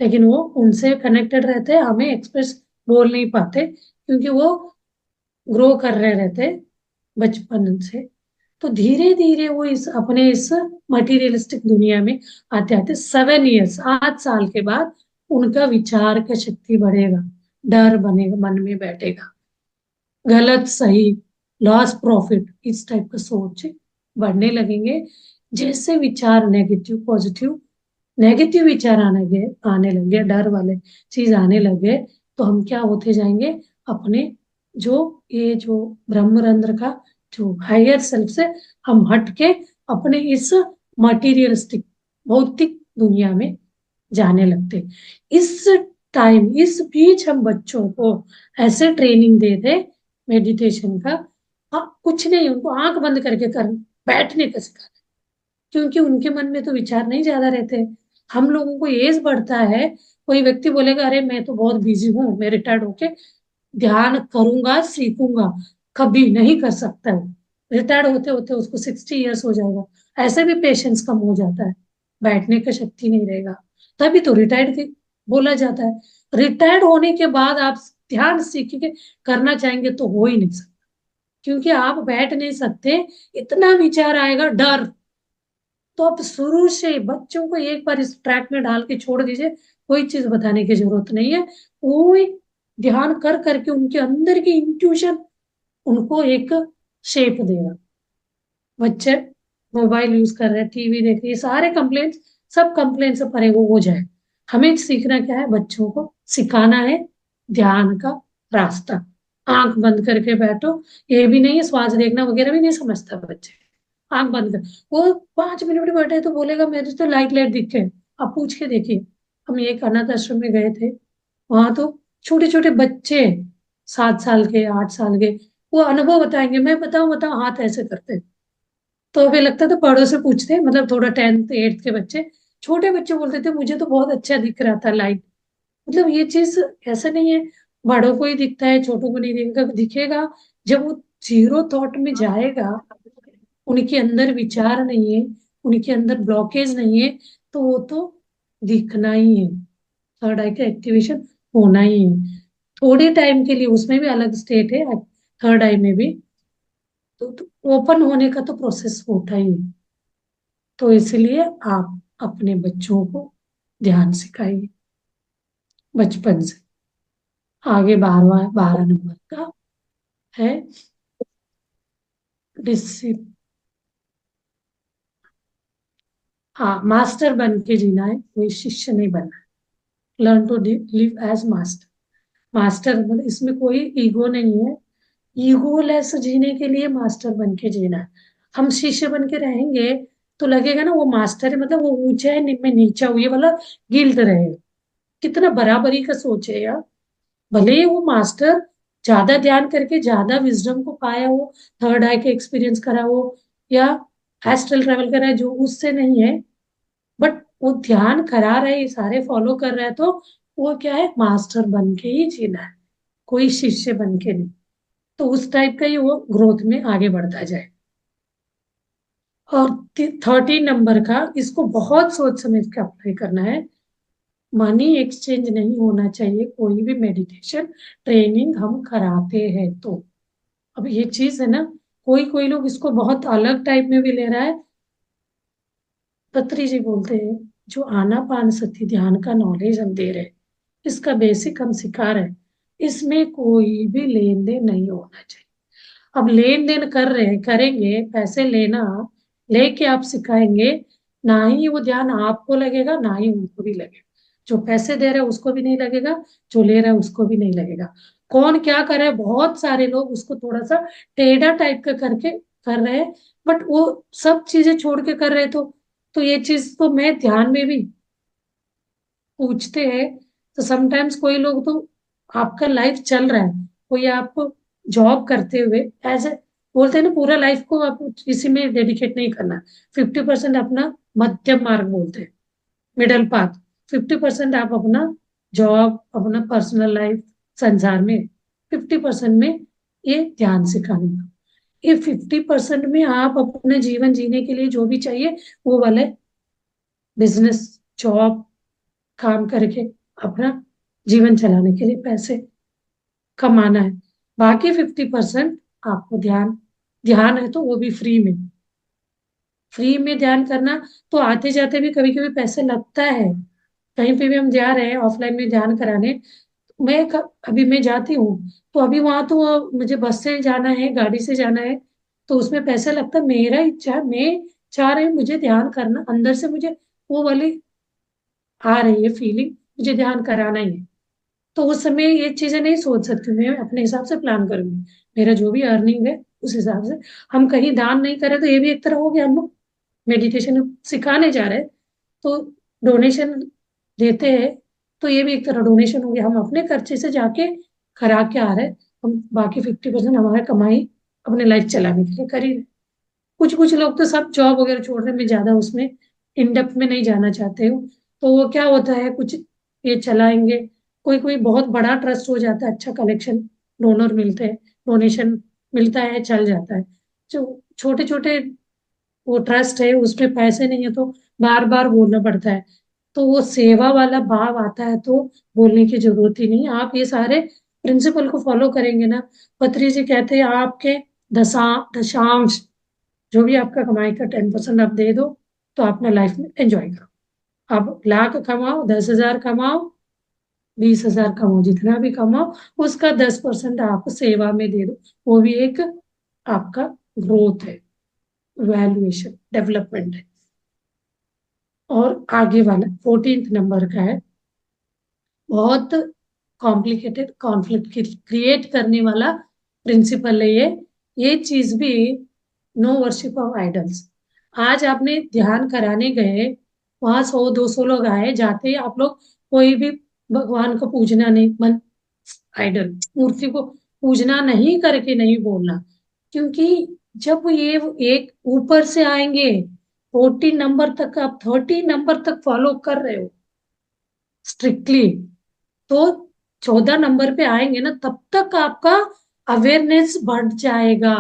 लेकिन वो उनसे कनेक्टेड रहते हैं, हमें एक्सप्रेस बोल नहीं पाते क्योंकि वो ग्रो कर रहे रहते बचपन से। तो धीरे धीरे वो इस मटीरियलिस्टिक दुनिया में आते आते 7 इयर्स 8 साल के बाद उनका विचार का शक्ति बढ़ेगा, डर बनेगा, मन में बैठेगा, गलत सही, लॉस प्रॉफिट, इस टाइप का सोच बढ़ने लगेंगे। जैसे विचार नेगेटिव पॉजिटिव, नेगेटिव विचार आने लगे, डर वाले चीज आने लगे, तो हम क्या होते जाएंगे, अपने जो ब्रह्मरंध्र का जो हायर सेल्फ से हम हट के अपने इस मटीरियलिस्टिक भौतिक दुनिया में जाने लगते। इस इस बीच हम बच्चों को ऐसे ट्रेनिंग दे दे मेडिटेशन का, कुछ नहीं, उनको आंख बंद करके बैठने का सिखाना, क्योंकि उनके मन में तो विचार नहीं ज्यादा रहते। हम लोगों को एज बढ़ता है, कोई व्यक्ति बोलेगा अरे मैं तो बहुत बिजी हूँ, मैं रिटायर्ड होके ध्यान करूंगा सीखूंगा, कभी नहीं कर सकता है। रिटायर्ड होते होते उसको 60 इयर्स हो जाएगा, ऐसे भी पेशेंस कम हो जाता है, बैठने का शक्ति नहीं रहेगा, तभी तो रिटायर्ड बोला जाता है। रिटायर्ड होने के बाद आप ध्यान सीख के करना चाहेंगे तो हो ही नहीं सकता, क्योंकि आप बैठ नहीं सकते, इतना विचार आएगा, डर। तो आप शुरू से बच्चों को एक बार इस ट्रैक में डाल के छोड़ दीजिए, कोई चीज बताने की जरूरत नहीं है। वो ध्यान कर करके उनके अंदर की इंट्यूशन उनको एक शेप देगा। बच्चे मोबाइल यूज कर रहे हैं, टीवी देख रहे हैं, सारे कंप्लेंट्स, सब कंप्लेंट से परे वो हो जाए। हमें सीखना क्या है, बच्चों को सिखाना है ध्यान का रास्ता। आंख बंद करके बैठो, ये भी नहीं है श्वास देखना वगैरह भी नहीं समझता बच्चे, आंख बंद कर, वो 5 मिनट बैठे तो बोलेगा मेरे तो लाइट लाइट दिखे। आप पूछ के देखिए, हम एक अनाथ आश्रम में गए थे, वहां तो छोटे छोटे बच्चे 7 साल के 8 साल के, वो अनुभव बताएंगे, मैं बताऊं बताऊं हाथ ऐसे करते। तो हमें लगता था बड़ों से पूछते, मतलब थोड़ा 10th 8th के बच्चे, छोटे बच्चे बोलते थे मुझे तो बहुत अच्छा दिख रहा था लाइट। मतलब ये चीज ऐसा नहीं है बड़ों को ही दिखता है छोटों को नहीं दिखेगा, दिखेगा जब वो जीरो थॉट में जाएगा, उनके अंदर विचार नहीं है, उनके अंदर ब्लॉकेज नहीं है, तो वो तो दिखना ही है, थर्ड आई का एक्टिवेशन होना ही है। थोड़े टाइम के लिए उसमें भी अलग स्टेट है, थर्ड आई में भी तो ओपन होने का तो प्रोसेस होता ही है। तो इसलिए आप अपने बच्चों को ध्यान सिखाइए बचपन से। आगे 12 नंबर का है डिसिप्लिन। हाँ, मास्टर बन के जीना है, कोई शिष्य नहीं बनना है। Learn to live as master. Master मतलब इसमें कोई ईगो नहीं है, ईगोलेस जीने के लिए मास्टर बन के जीना है। हम शिष्य बन के रहेंगे तो लगेगा ना वो मास्टर है, मतलब वो ऊंचा है मैं नीचा हूं, ये वाला गिल्ट रहेगा। कितना बराबरी का सोच है यार। भले ही वो मास्टर ज्यादा ध्यान करके ज्यादा विजडम को पाया हो, थर्ड आई के एक्सपीरियंस करा हो, या एस्ट्रल ट्रेवल करा है, जो उससे नहीं है, बट वो ध्यान करा रहे, सारे फॉलो कर रहा है, तो वो क्या है, मास्टर बन के ही जीना है, कोई शिष्य बन के नहीं। तो उस टाइप का ही वो ग्रोथ में आगे बढ़ता जाए। और 13 नंबर का, इसको बहुत सोच समझ के अप्लाई करना है। मनी एक्सचेंज नहीं होना चाहिए कोई भी मेडिटेशन ट्रेनिंग हम कराते हैं तो। अब ये चीज है ना, कोई कोई लोग इसको बहुत अलग टाइप में भी ले रहा है। पत्री जी बोलते हैं जो आनापानसति ध्यान का नॉलेज हम दे रहे हैं, इसका बेसिक हम सिखा रहे हैं, इसमें कोई भी लेन देन नहीं होना चाहिए। अब लेन देन कर रहे हैं, करेंगे, पैसे लेना लेके आप सिखाएंगे, ना ही वो ध्यान आपको लगेगा ना ही उनको भी लगेगा। जो पैसे दे रहे हैं उसको भी नहीं लगेगा, जो ले रहा है उसको भी नहीं लगेगा। कौन क्या कर रहा है, बहुत सारे लोग उसको थोड़ा सा टेढ़ा टाइप का करके कर रहे हैं, बट वो सब चीजें छोड़ के कर रहे हैं। तो ये चीज तो मैं ध्यान में भी पूछते हैं। तो समटाइम्स कोई लोग तो, आपका लाइफ चल रहा है, कोई आपको जॉब करते हुए ऐसे बोलते हैं ना, पूरा लाइफ को आप किसी में डेडिकेट नहीं करना, 50% अपना मध्यम मार्ग बोलते हैं, मिडल पाथ, 50% आप अपना जॉब, अपना पर्सनल लाइफ, संसार में, 50% में ये ध्यान सिखाने का। ये 50% में आप अपने जीवन जीने के लिए जो भी चाहिए वो वाले बिजनेस, जॉब, काम करके अपना जीवन चलाने के लिए पैसे कमाना है। बाकी 50% आपको ध्यान, ध्यान है तो वो भी फ्री में, फ्री में ध्यान करना। तो आते जाते भी कभी कभी पैसे लगता है, कहीं पे भी हम जा रहे हैं ऑफलाइन में ध्यान कराने, अभी मैं जाती हूँ, तो अभी वहां तो मुझे बस से जाना है, गाड़ी से जाना है, तो उसमें पैसा लगता है। मेरा इच्छा है, मैं चाह रही हूँ मुझे ध्यान करना, अंदर से मुझे वो वाली आ रही है फीलिंग, मुझे ध्यान कराना ही है। तो उस समय ये चीजें नहीं सोच सकती, मैं अपने हिसाब से प्लान करूंगी, मेरा जो भी अर्निंग है उस हिसाब से। हम कहीं दान नहीं करें तो ये भी एक तरह हो गया, हम लोग मेडिटेशन सिखाने जा रहे हैं तो डोनेशन देते हैं, तो ये भी एक तरह डोनेशन हो गया, हम अपने खर्चे से जाके करा के आ रहे हैं। हम बाकी 50% हमारा कमाई अपने लाइफ चलाने के लिए कर ही रहे। कुछ कुछ लोग तो सब जॉब वगैरह छोड़ रहे हैं, मैं ज्यादा उसमें इन डेप्थ में नहीं जाना चाहते हूँ। तो वो क्या होता है, कुछ ये चलाएंगे, कोई कोई बहुत बड़ा ट्रस्ट हो जाता है, अच्छा कलेक्शन, डोनर मिलते हैं, डोनेशन मिलता है, चल जाता है। जो छोटे छोटे वो ट्रस्ट है उसमें पैसे नहीं है तो बार बार बोलना पड़ता है, तो वो सेवा वाला भाव आता है तो बोलने की जरूरत ही नहीं। आप ये सारे प्रिंसिपल को फॉलो करेंगे ना, पत्री जी कहते हैं आपके दशांश जो भी आपका कमाई का 10% आप दे दो, तो अपने लाइफ में एंजॉय करो। आप लाख कमाओ, 10,000 कमाओ, 20,000 कमाओ, जितना भी कमाओ उसका 10% आप सेवा में दे दो, वो भी एक आपका ग्रोथ है, वैल्यूएशन, डेवलपमेंट है। और आगे वाला 14th नंबर का है, बहुत कॉम्प्लिकेटेड कॉन्फ्लिक्ट क्रिएट करने वाला प्रिंसिपल है ये चीज भी, नो वर्शिप ऑफ आइडल्स। आज आपने ध्यान कराने गए, वहां 100-200 लोग आए, जाते ही आप लोग कोई भी भगवान को पूजना नहीं, मन आइडल मूर्ति को पूजना नहीं करके नहीं बोलना, क्योंकि जब ये एक ऊपर से आएंगे, 14 नंबर तक आप 30 नंबर तक फॉलो कर रहे हो स्ट्रिक्टली, तो 14 नंबर पे आएंगे ना, तब तक आपका अवेयरनेस बढ़ जाएगा,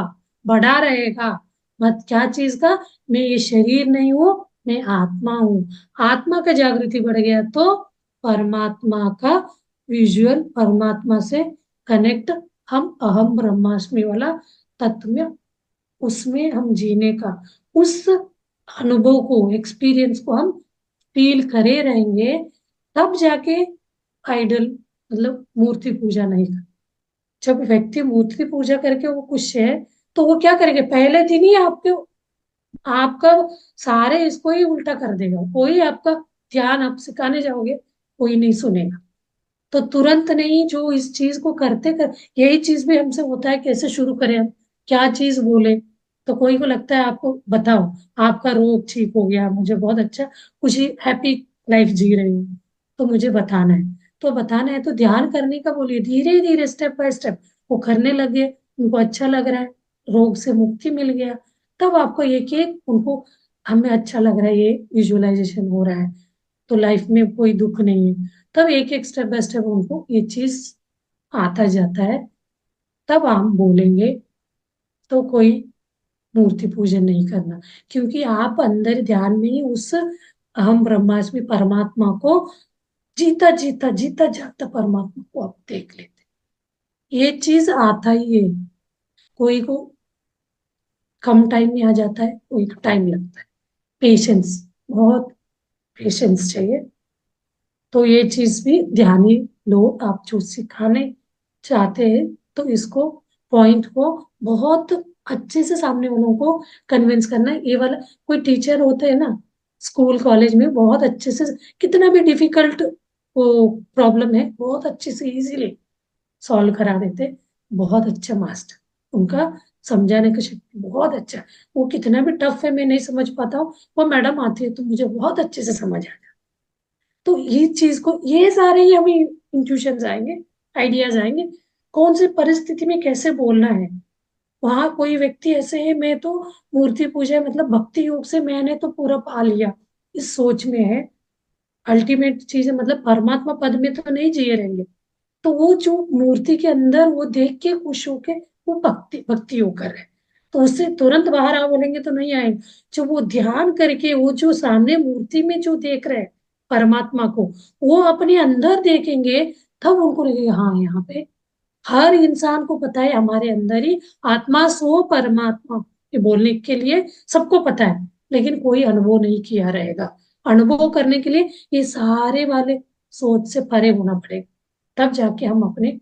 बढ़ा रहेगा। मत क्या चीज का, मैं ये शरीर नहीं हूं, मैं आत्मा हूँ। आत्मा का जागृति बढ़ गया तो परमात्मा का विजुअल, परमात्मा से कनेक्ट, हम अहम ब्रह्मास्मि वाला तत्व में, उसमें हम जीने का, उस अनुभव को, एक्सपीरियंस को हम फील करे रहेंगे, तब जाके आइडल मतलब मूर्ति पूजा नहीं कर। जब व्यक्ति मूर्ति पूजा करके वो खुश है, तो वो क्या करेंगे, पहले दिन ही आपके, आपका सारे इसको ही उल्टा कर देगा। कोई आपका ध्यान आप सिखाने जाओगे, कोई नहीं सुनेगा। तो तुरंत नहीं, जो इस चीज को करते कर, यही चीज भी हमसे होता है, कैसे शुरू करें हम, क्या चीज बोले। तो कोई को लगता है आपको बताओ, आपका रोग ठीक हो गया, मुझे बहुत अच्छा, खुशी, हैप्पी लाइफ जी रही हूँ, तो मुझे बताना है। तो बताना है तो ध्यान करने का बोलिए, धीरे धीरे स्टेप बाय स्टेप वो करने लगे, उनको अच्छा लग रहा है, रोग से मुक्ति मिल गया, तब आपको ये कि उनको, हमें अच्छा लग रहा है, ये विजुअलाइजेशन हो रहा है, तो लाइफ में कोई दुख नहीं है। तब एक एक स्टेप बाय स्टेप उनको ये चीज आता जाता है, तब हम बोलेंगे तो कोई मूर्ति पूजन नहीं करना। क्योंकि आप अंदर ध्यान में ही उस अहम ब्रह्मास्मि परमात्मा को जीता जीता जीता जाता परमात्मा को आप देख लेते। ये चीज आता ही है। कोई को कम टाइम में आ जाता है, कोई को टाइम लगता है। पेशेंस, बहुत पेशेंस चाहिए। तो ये चीज भी ध्यान ही लो। आप जो सिखाने चाहते हैं तो इसको पॉइंट को बहुत अच्छे से सामने वालों को कन्विंस करना है। ये वाला कोई टीचर होते हैं ना स्कूल कॉलेज में, बहुत अच्छे से कितना भी डिफिकल्ट वो प्रॉब्लम है बहुत अच्छे से इजीली सॉल्व करा देते। बहुत अच्छा मास्टर, उनका समझाने का शक्ति बहुत अच्छा है। वो कितना भी टफ है मैं नहीं समझ पाता हूँ, वो मैडम आती है तो मुझे बहुत अच्छे से समझ आता है। तो ये चीज को, ये सारे ही हमें इंट्यूशंस आएंगे, आइडियाज आएंगे, कौन सी परिस्थिति में कैसे बोलना है। वहां कोई व्यक्ति ऐसे है, मैं तो मूर्ति पूजा मतलब भक्ति योग से मैंने तो पूरा पा लिया, इस सोच में है, अल्टीमेट चीज है, मतलब परमात्मा पद में तो नहीं जिए रहेंगे। तो वो जो मूर्ति के अंदर वो देख के खुश होके वो भक्ति भक्ति योग कर रहे हैं, तो उससे तुरंत बाहर आ बोलेंगे तो नहीं आएंगे। जो वो ध्यान करके वो जो सामने मूर्ति में जो देख रहे हैं परमात्मा को, वो अपने अंदर देखेंगे, तब उनको लगेगा हाँ यहाँ पे हर इंसान को पता है हमारे अंदर ही आत्मा सो परमात्मा, ये बोलने के लिए सबको पता है, लेकिन कोई अनुभव नहीं किया रहेगा। अनुभव करने के लिए ये सारे वाले सोच से परे होना पड़ेगा, तब जाके हम अपने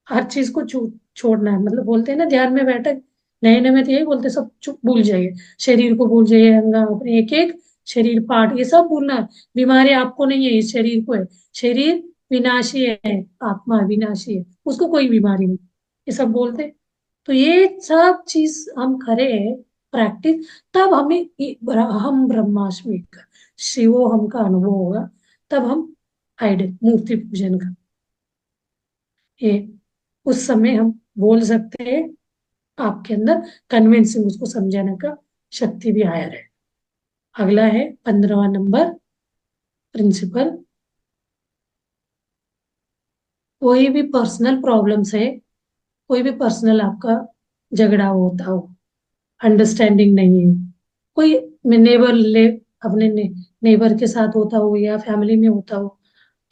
हर चीज को छोड़ना है। मतलब बोलते हैं ना ध्यान में बैठक, नए नए में तो यही बोलते हैं, सब चुप भूल जाइए, शरीर को भूल जाइए, अंग अपने एक एक शरीर पार्ट ये सब भूलना है। बीमारी आपको नहीं है, इस शरीर को है। शरीर विनाशी है, आत्मा विनाशी है, उसको कोई बीमारी नहीं, ये सब बोलते। तो ये सब चीज हम करें प्रैक्टिस, तब हमें हम ब्रह्मास्मि का शिवो हम का अनुभव होगा, तब हम आइडल मूर्ति पूजन का ये उस समय हम बोल सकते हैं। आपके अंदर कन्विंसिंग उसको समझाने का शक्ति भी आया रहे। अगला है 15वां नंबर प्रिंसिपल। कोई भी पर्सनल प्रॉब्लम्स है, कोई भी पर्सनल आपका झगड़ा होता हो, अंडरस्टैंडिंग नहीं है, कोई नेबर ले अपने नेबर के साथ होता हो या फैमिली में होता हो,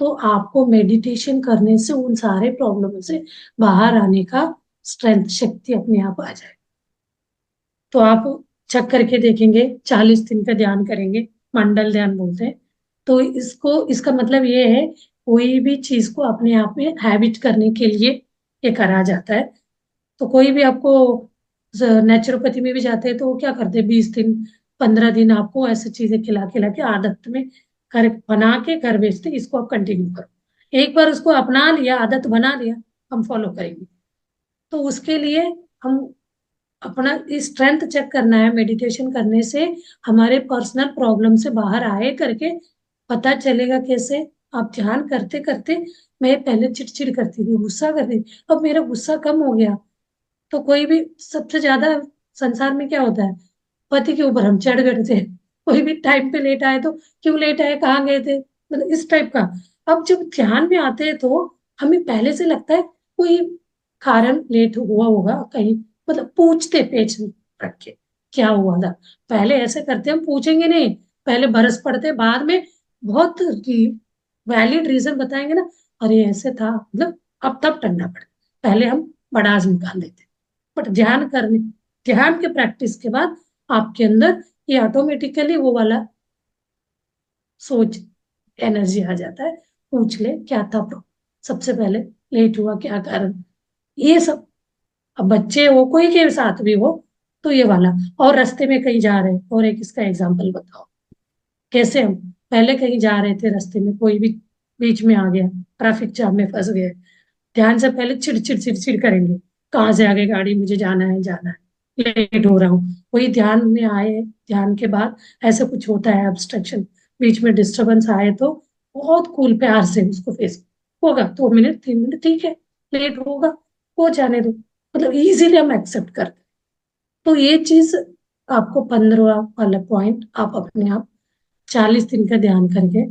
तो आपको मेडिटेशन करने से उन सारे प्रॉब्लम से बाहर आने का स्ट्रेंथ शक्ति अपने आप आ जाए। तो आप चेक करके देखेंगे, 40 दिन का ध्यान करेंगे, मंडल ध्यान बोलते हैं। तो इसका मतलब ये है कोई भी चीज को अपने आप में हैबिट करने के लिए ये करा जाता है। तो कोई भी आपको नेचुरोपैथी में भी जाते हैं तो वो क्या करते हैं, 20 दिन 15 दिन आपको ऐसी चीजें खिला खिला के आदत में कर बना के घर भेजते, इसको आप कंटिन्यू करो। एक बार उसको अपना लिया, आदत बना लिया, हम फॉलो करेंगे। तो उसके लिए हम अपना स्ट्रेंथ चेक करना है। मेडिटेशन करने से हमारे पर्सनल प्रॉब्लम से बाहर आए करके पता चलेगा कैसे। आप ध्यान करते करते, मैं पहले चिड़चिड़ करती थी, गुस्सा करती थी, अब मेरा गुस्सा कम हो गया। तो कोई भी सबसे ज्यादा संसार में क्या होता है, पति के ऊपर हम चढ़ गए थे, कोई भी टाइम पे लेट आए तो क्यों लेट आए, कहाँ गए थे, मतलब इस टाइप का। अब जब ध्यान में आते हैं तो हमें पहले से लगता है कोई कारण लेट हुआ होगा कहीं, मतलब पूछते पेच रख के क्या हुआ था। पहले ऐसे करते हम पूछेंगे नहीं, पहले बरस पड़ते, बाद में बहुत वैलिड रीजन बताएंगे ना, अरे ऐसे था, मतलब अब तब टलना पड़े, पहले हम बड़ास निकाल देते। बट ध्यान के प्रैक्टिस के बाद आपके अंदर ये ऑटोमेटिकली वो वाला सोच एनर्जी आ जाता है। पूछ ले क्या था सबसे पहले लेट हुआ क्या कारण, ये सब। अब बच्चे हो कोई के साथ भी हो तो ये वाला। और रास्ते में कहीं जा रहे हैं, और एक इसका एग्जांपल बताओ, कैसे हम पहले कहीं जा रहे थे, रास्ते में कोई भी बीच में आ गया, ट्रैफिक जाम में फंस गए, ध्यान से पहले चिड़चिड़ चिड़चिड़ करेंगे, कहाँ से आगे गाड़ी, मुझे जाना है जाना है, लेट हो रहा हूँ। वही ध्यान में आए, ध्यान के बाद ऐसे कुछ होता है एब्स्ट्रक्शन, बीच में डिस्टरबेंस आए तो बहुत कूल प्यार से उसको फेस होगा, 2 मिनट 3 मिनट ठीक है, लेट होगा हो जाने दो, मतलब इजीली हम एक्सेप्ट करते। तो ये चीज आपको 15वां वाला पॉइंट आप अपने आप 40 दिन का ध्यान करके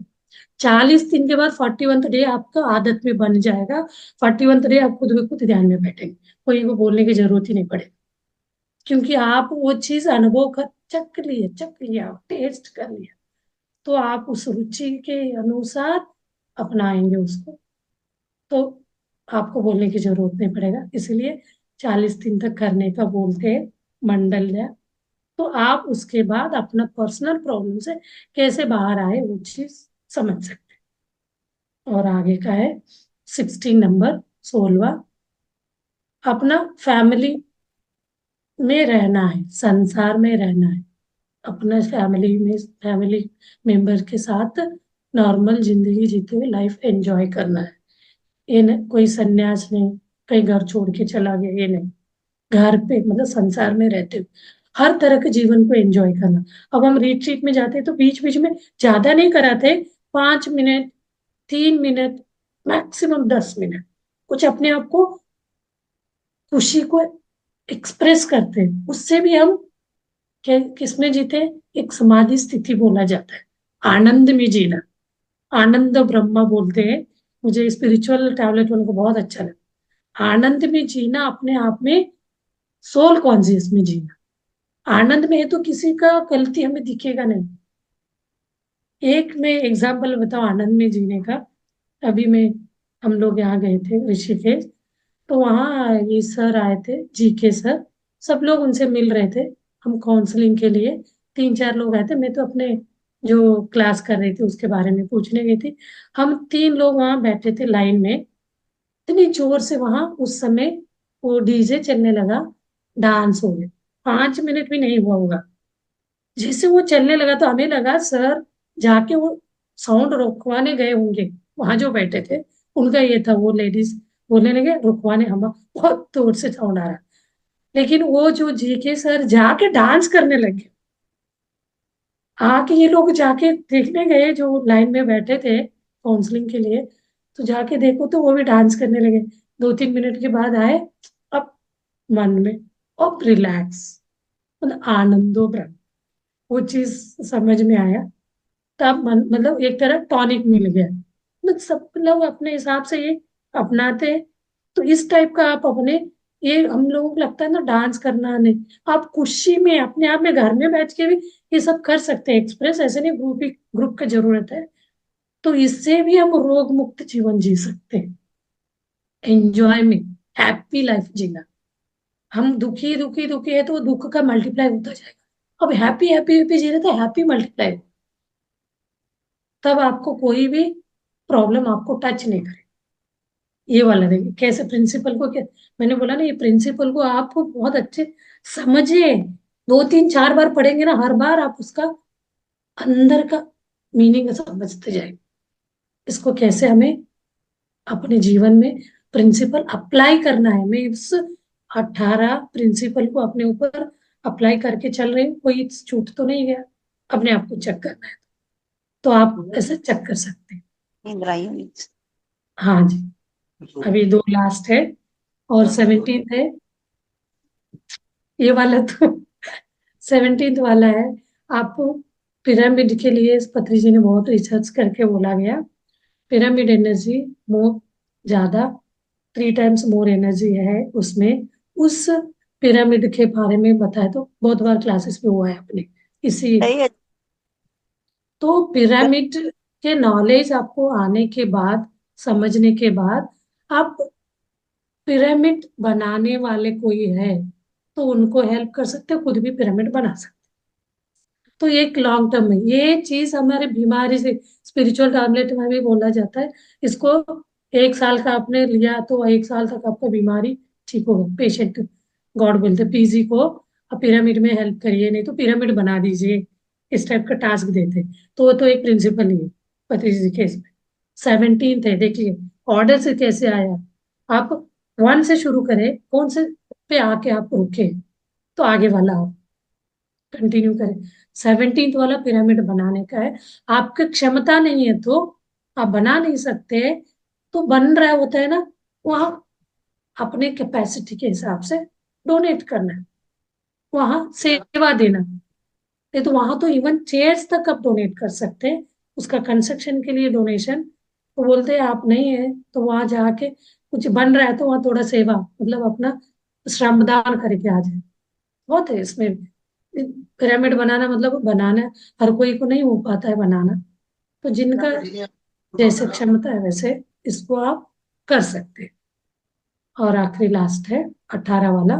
40 दिन के बाद 41th डे आपका आदत में बन जाएगा। 41th डे आप खुद ब खुद ध्यान में बैठेंगे, कोई को बोलने की जरूरत ही नहीं पड़ेगी, क्योंकि आप वो चीज अनुभव कर चख लिया, टेस्ट कर लिया, तो आप उस रुचि के अनुसार अपनाएंगे उसको, तो आपको बोलने की जरूरत नहीं पड़ेगा। इसलिए 40 दिन तक करने का बोलते हैं मंडल। तो आप उसके बाद अपना पर्सनल प्रॉब्लम से कैसे बाहर आए वो चीज समझ सकते हैं। और आगे का है 16 नंबर 16, अपना फैमिली में रहना है, संसार में रहना है, अपना फैमिली मेंबर के साथ नॉर्मल जिंदगी जीते हुए लाइफ एंजॉय करना है। ये कोई सन्यास नहीं, कहीं घर छोड़ के चला गया, ये नहीं, घर पे मतलब संसार में रहते हुए हर तरह के जीवन को एंजॉय करना। अब हम रिट्रीट में जाते हैं तो बीच बीच में ज्यादा नहीं कराते, 5 मिनट 3 मिनट मैक्सिमम 10 मिनट कुछ अपने आप को खुशी को एक्सप्रेस करते हैं, उससे भी हम किसमें जीते, एक समाधि स्थिति बोला जाता है, आनंद में जीना, आनंद ब्रह्मा बोलते हैं। मुझे स्पिरिचुअल टैबलेट उनको बहुत अच्छा लगा। आनंद में जीना, अपने आप में सोल कॉन्शियस में जीना। आनंद में है तो किसी का गलती हमें दिखेगा नहीं। एक मैं एग्जाम्पल बताऊं आनंद में जीने का। अभी मैं हम लोग यहाँ गए थे ऋषिकेश, तो वहाँ ये सर आए थे, जीके सर, सब लोग उनसे मिल रहे थे। हम काउंसलिंग के लिए 3-4 लोग आए थे, मैं तो अपने जो क्लास कर रही थी उसके बारे में पूछने गई थी। हम 3 लोग वहाँ बैठे थे लाइन में, इतनी जोर से वहां उस समय वो डीजे चलने लगा, डांस हो गया, 5 मिनट भी नहीं हुआ होगा, जैसे वो चलने लगा तो हमें लगा सर जाके वो साउंड रुकवाने गए होंगे। वहां जो बैठे थे उनका ये था, वो लेडीज बोलने लगे रुकवाने, हम बहुत जोर से साउंड आ रहा, लेकिन वो जो जीके सर जाके डांस करने लगे। आके ये लोग जाके देखने गए जो लाइन में बैठे थे काउंसलिंग के लिए, तो जाके देखो तो वो भी डांस करने लगे। 2-3 मिनट के बाद आए, अब मन में अब रिलैक्स, मतलब आनंदो ब्रह्म, वो चीज समझ में आया। तब मन मतलब एक तरह टॉनिक मिल गया। मतलब सब लोग अपने हिसाब से ये अपनाते हैं, तो इस टाइप का आप अपने, ये हम लोगों को लगता है ना डांस करना नहीं, आप खुशी में अपने आप में घर में बैठ के भी ये सब कर सकते हैं एक्सप्रेस, ऐसे नहीं ग्रुप का जरूरत है। तो इससे भी हम रोग मुक्त जीवन जी सकते हैं, एंजॉय में हैप्पी लाइफ जीना। हम दुखी दुखी दुखी है तो वो दुख का मल्टीप्लाई होता जाएगा। अब हैप्पी हैप्पी हैप्पी जी रहे तो हैप्पी मल्टीप्लाई, तब आपको कोई भी प्रॉब्लम आपको टच नहीं करे। ये वाला देखिए कैसे प्रिंसिपल को, क्या मैंने बोला ना, ये प्रिंसिपल को आप बहुत अच्छे समझिए, 2-3-4 बार पढ़ेंगे ना, हर बार आप उसका अंदर का मीनिंग समझते जाएंगे। इसको कैसे हमें अपने जीवन में प्रिंसिपल अप्लाई करना है। मैं इस 18 प्रिंसिपल को अपने ऊपर अप्लाई करके चल रही हूँ, कोई छूट तो नहीं गया, अपने आप को चेक करना है, तो आप ऐसे चेक कर सकते हैं। हाँ जी, अभी 2 लास्ट है और 17th है, ये वाला तो 17th वाला है। आपको पिरामिड के लिए पत्री जी ने बहुत रिसर्च करके बोला गया, पिरामिड एनर्जी मोर ज्यादा, 3 टाइम्स मोर एनर्जी है उसमें। उस पिरामिड के बारे में बताया तो बहुत बार क्लासेस में हुआ है अपने इसी। तो पिरामिड के नॉलेज आपको आने के बाद, समझने के बाद, आप पिरामिड बनाने वाले कोई है तो उनको हेल्प कर सकते हो, खुद भी पिरामिड बना सकते। तो एक लॉन्ग टर्म में ये चीज हमारे बीमारी से, स्पिरिचुअल टैबलेट में भी बोला जाता है इसको, 1 साल का आपने लिया तो 1 साल तक आपका बीमारी ठीक होगा। पेशेंट गॉड बोलते पीजी को आप पिरामिड में हेल्प करिए, नहीं तो पिरामिड बना दीजिए, इस टाइप का टास्क देते। तो वो तो एक प्रिंसिपल ही है पति जी के इसमें। 17th है, देखिए ऑर्डर से कैसे आया, आप 1 से शुरू करें, कौन से पे आके आप रुके तो आगे वाला आप कंटिन्यू करें। 17th वाला पिरामिड बनाने का है, आपकी क्षमता नहीं है तो आप बना नहीं सकते, तो बन रहा होता है ना, वहां अपने कैपेसिटी के हिसाब से डोनेट करना है, वहां सेवा देना। नहीं तो वहां तो इवन चेयर्स तक आप डोनेट कर सकते हैं, उसका कंस्ट्रक्शन के लिए डोनेशन, तो बोलते हैं आप नहीं है तो वहां जाके कुछ बन रहा है तो वहां थोड़ा सेवा मतलब अपना श्रमदान करके आ जाए। बहुत है इसमें। पिरामिड बनाना मतलब बनाना हर कोई को नहीं हो पाता है बनाना, तो जिनका जैसे क्षमता है वैसे इसको आप कर सकते हैं। और आखिरी लास्ट है 18 वाला,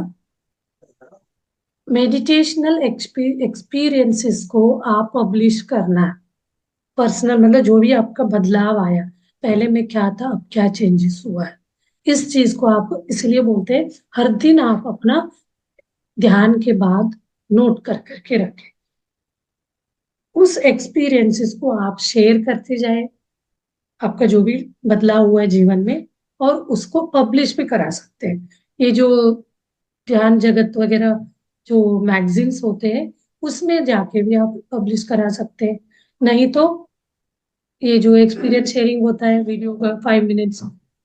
मेडिटेशनल एक्सपीरियंसेस को आप पब्लिश करना। पर्सनल मतलब जो भी आपका बदलाव आया, पहले में क्या था अब क्या चेंजेस हुआ है, इस चीज को आप इसलिए बोलते हैं हर दिन आप अपना ध्यान के बाद नोट कर करके रखें। उस एक्सपीरियंसेस को आप शेयर करते जाए, आपका जो भी बदलाव हुआ है जीवन में, और उसको पब्लिश भी करा सकते हैं। ये जो ध्यान जगत वगैरह जो मैगजीन्स होते हैं उसमें जाके भी आप पब्लिश करा सकते हैं। नहीं तो ये जो एक्सपीरियंस शेयरिंग होता है वीडियो का 5 मिनट्स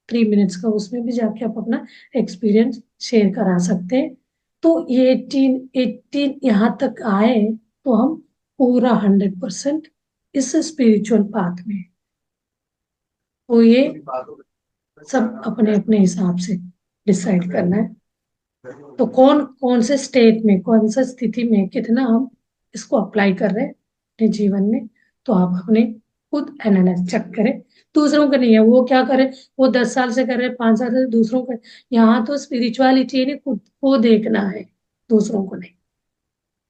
3 मिनट्स का, उसमें भी जाके आप अपना एक्सपीरियंस शेयर करा सकते हैं। तो ये 18 यहाँ तक आए तो हम पूरा 100% इस स्पिरिचुअल पाथ में। तो ये सब अपने अपने हिसाब से डिसाइड करना है, तो कौन कौन से स्टेट में कौन सा स्थिति में कितना हम इसको अप्लाई कर रहे हैं अपने जीवन में, तो आप अपने खुद एनालाइज चेक करें। दूसरों का नहीं है, वो क्या करे, वो 10 साल से कर रहे 5 साल से, दूसरों का। यहाँ तो स्पिरिचुअलिटी ने खुद को देखना है, दूसरों को नहीं।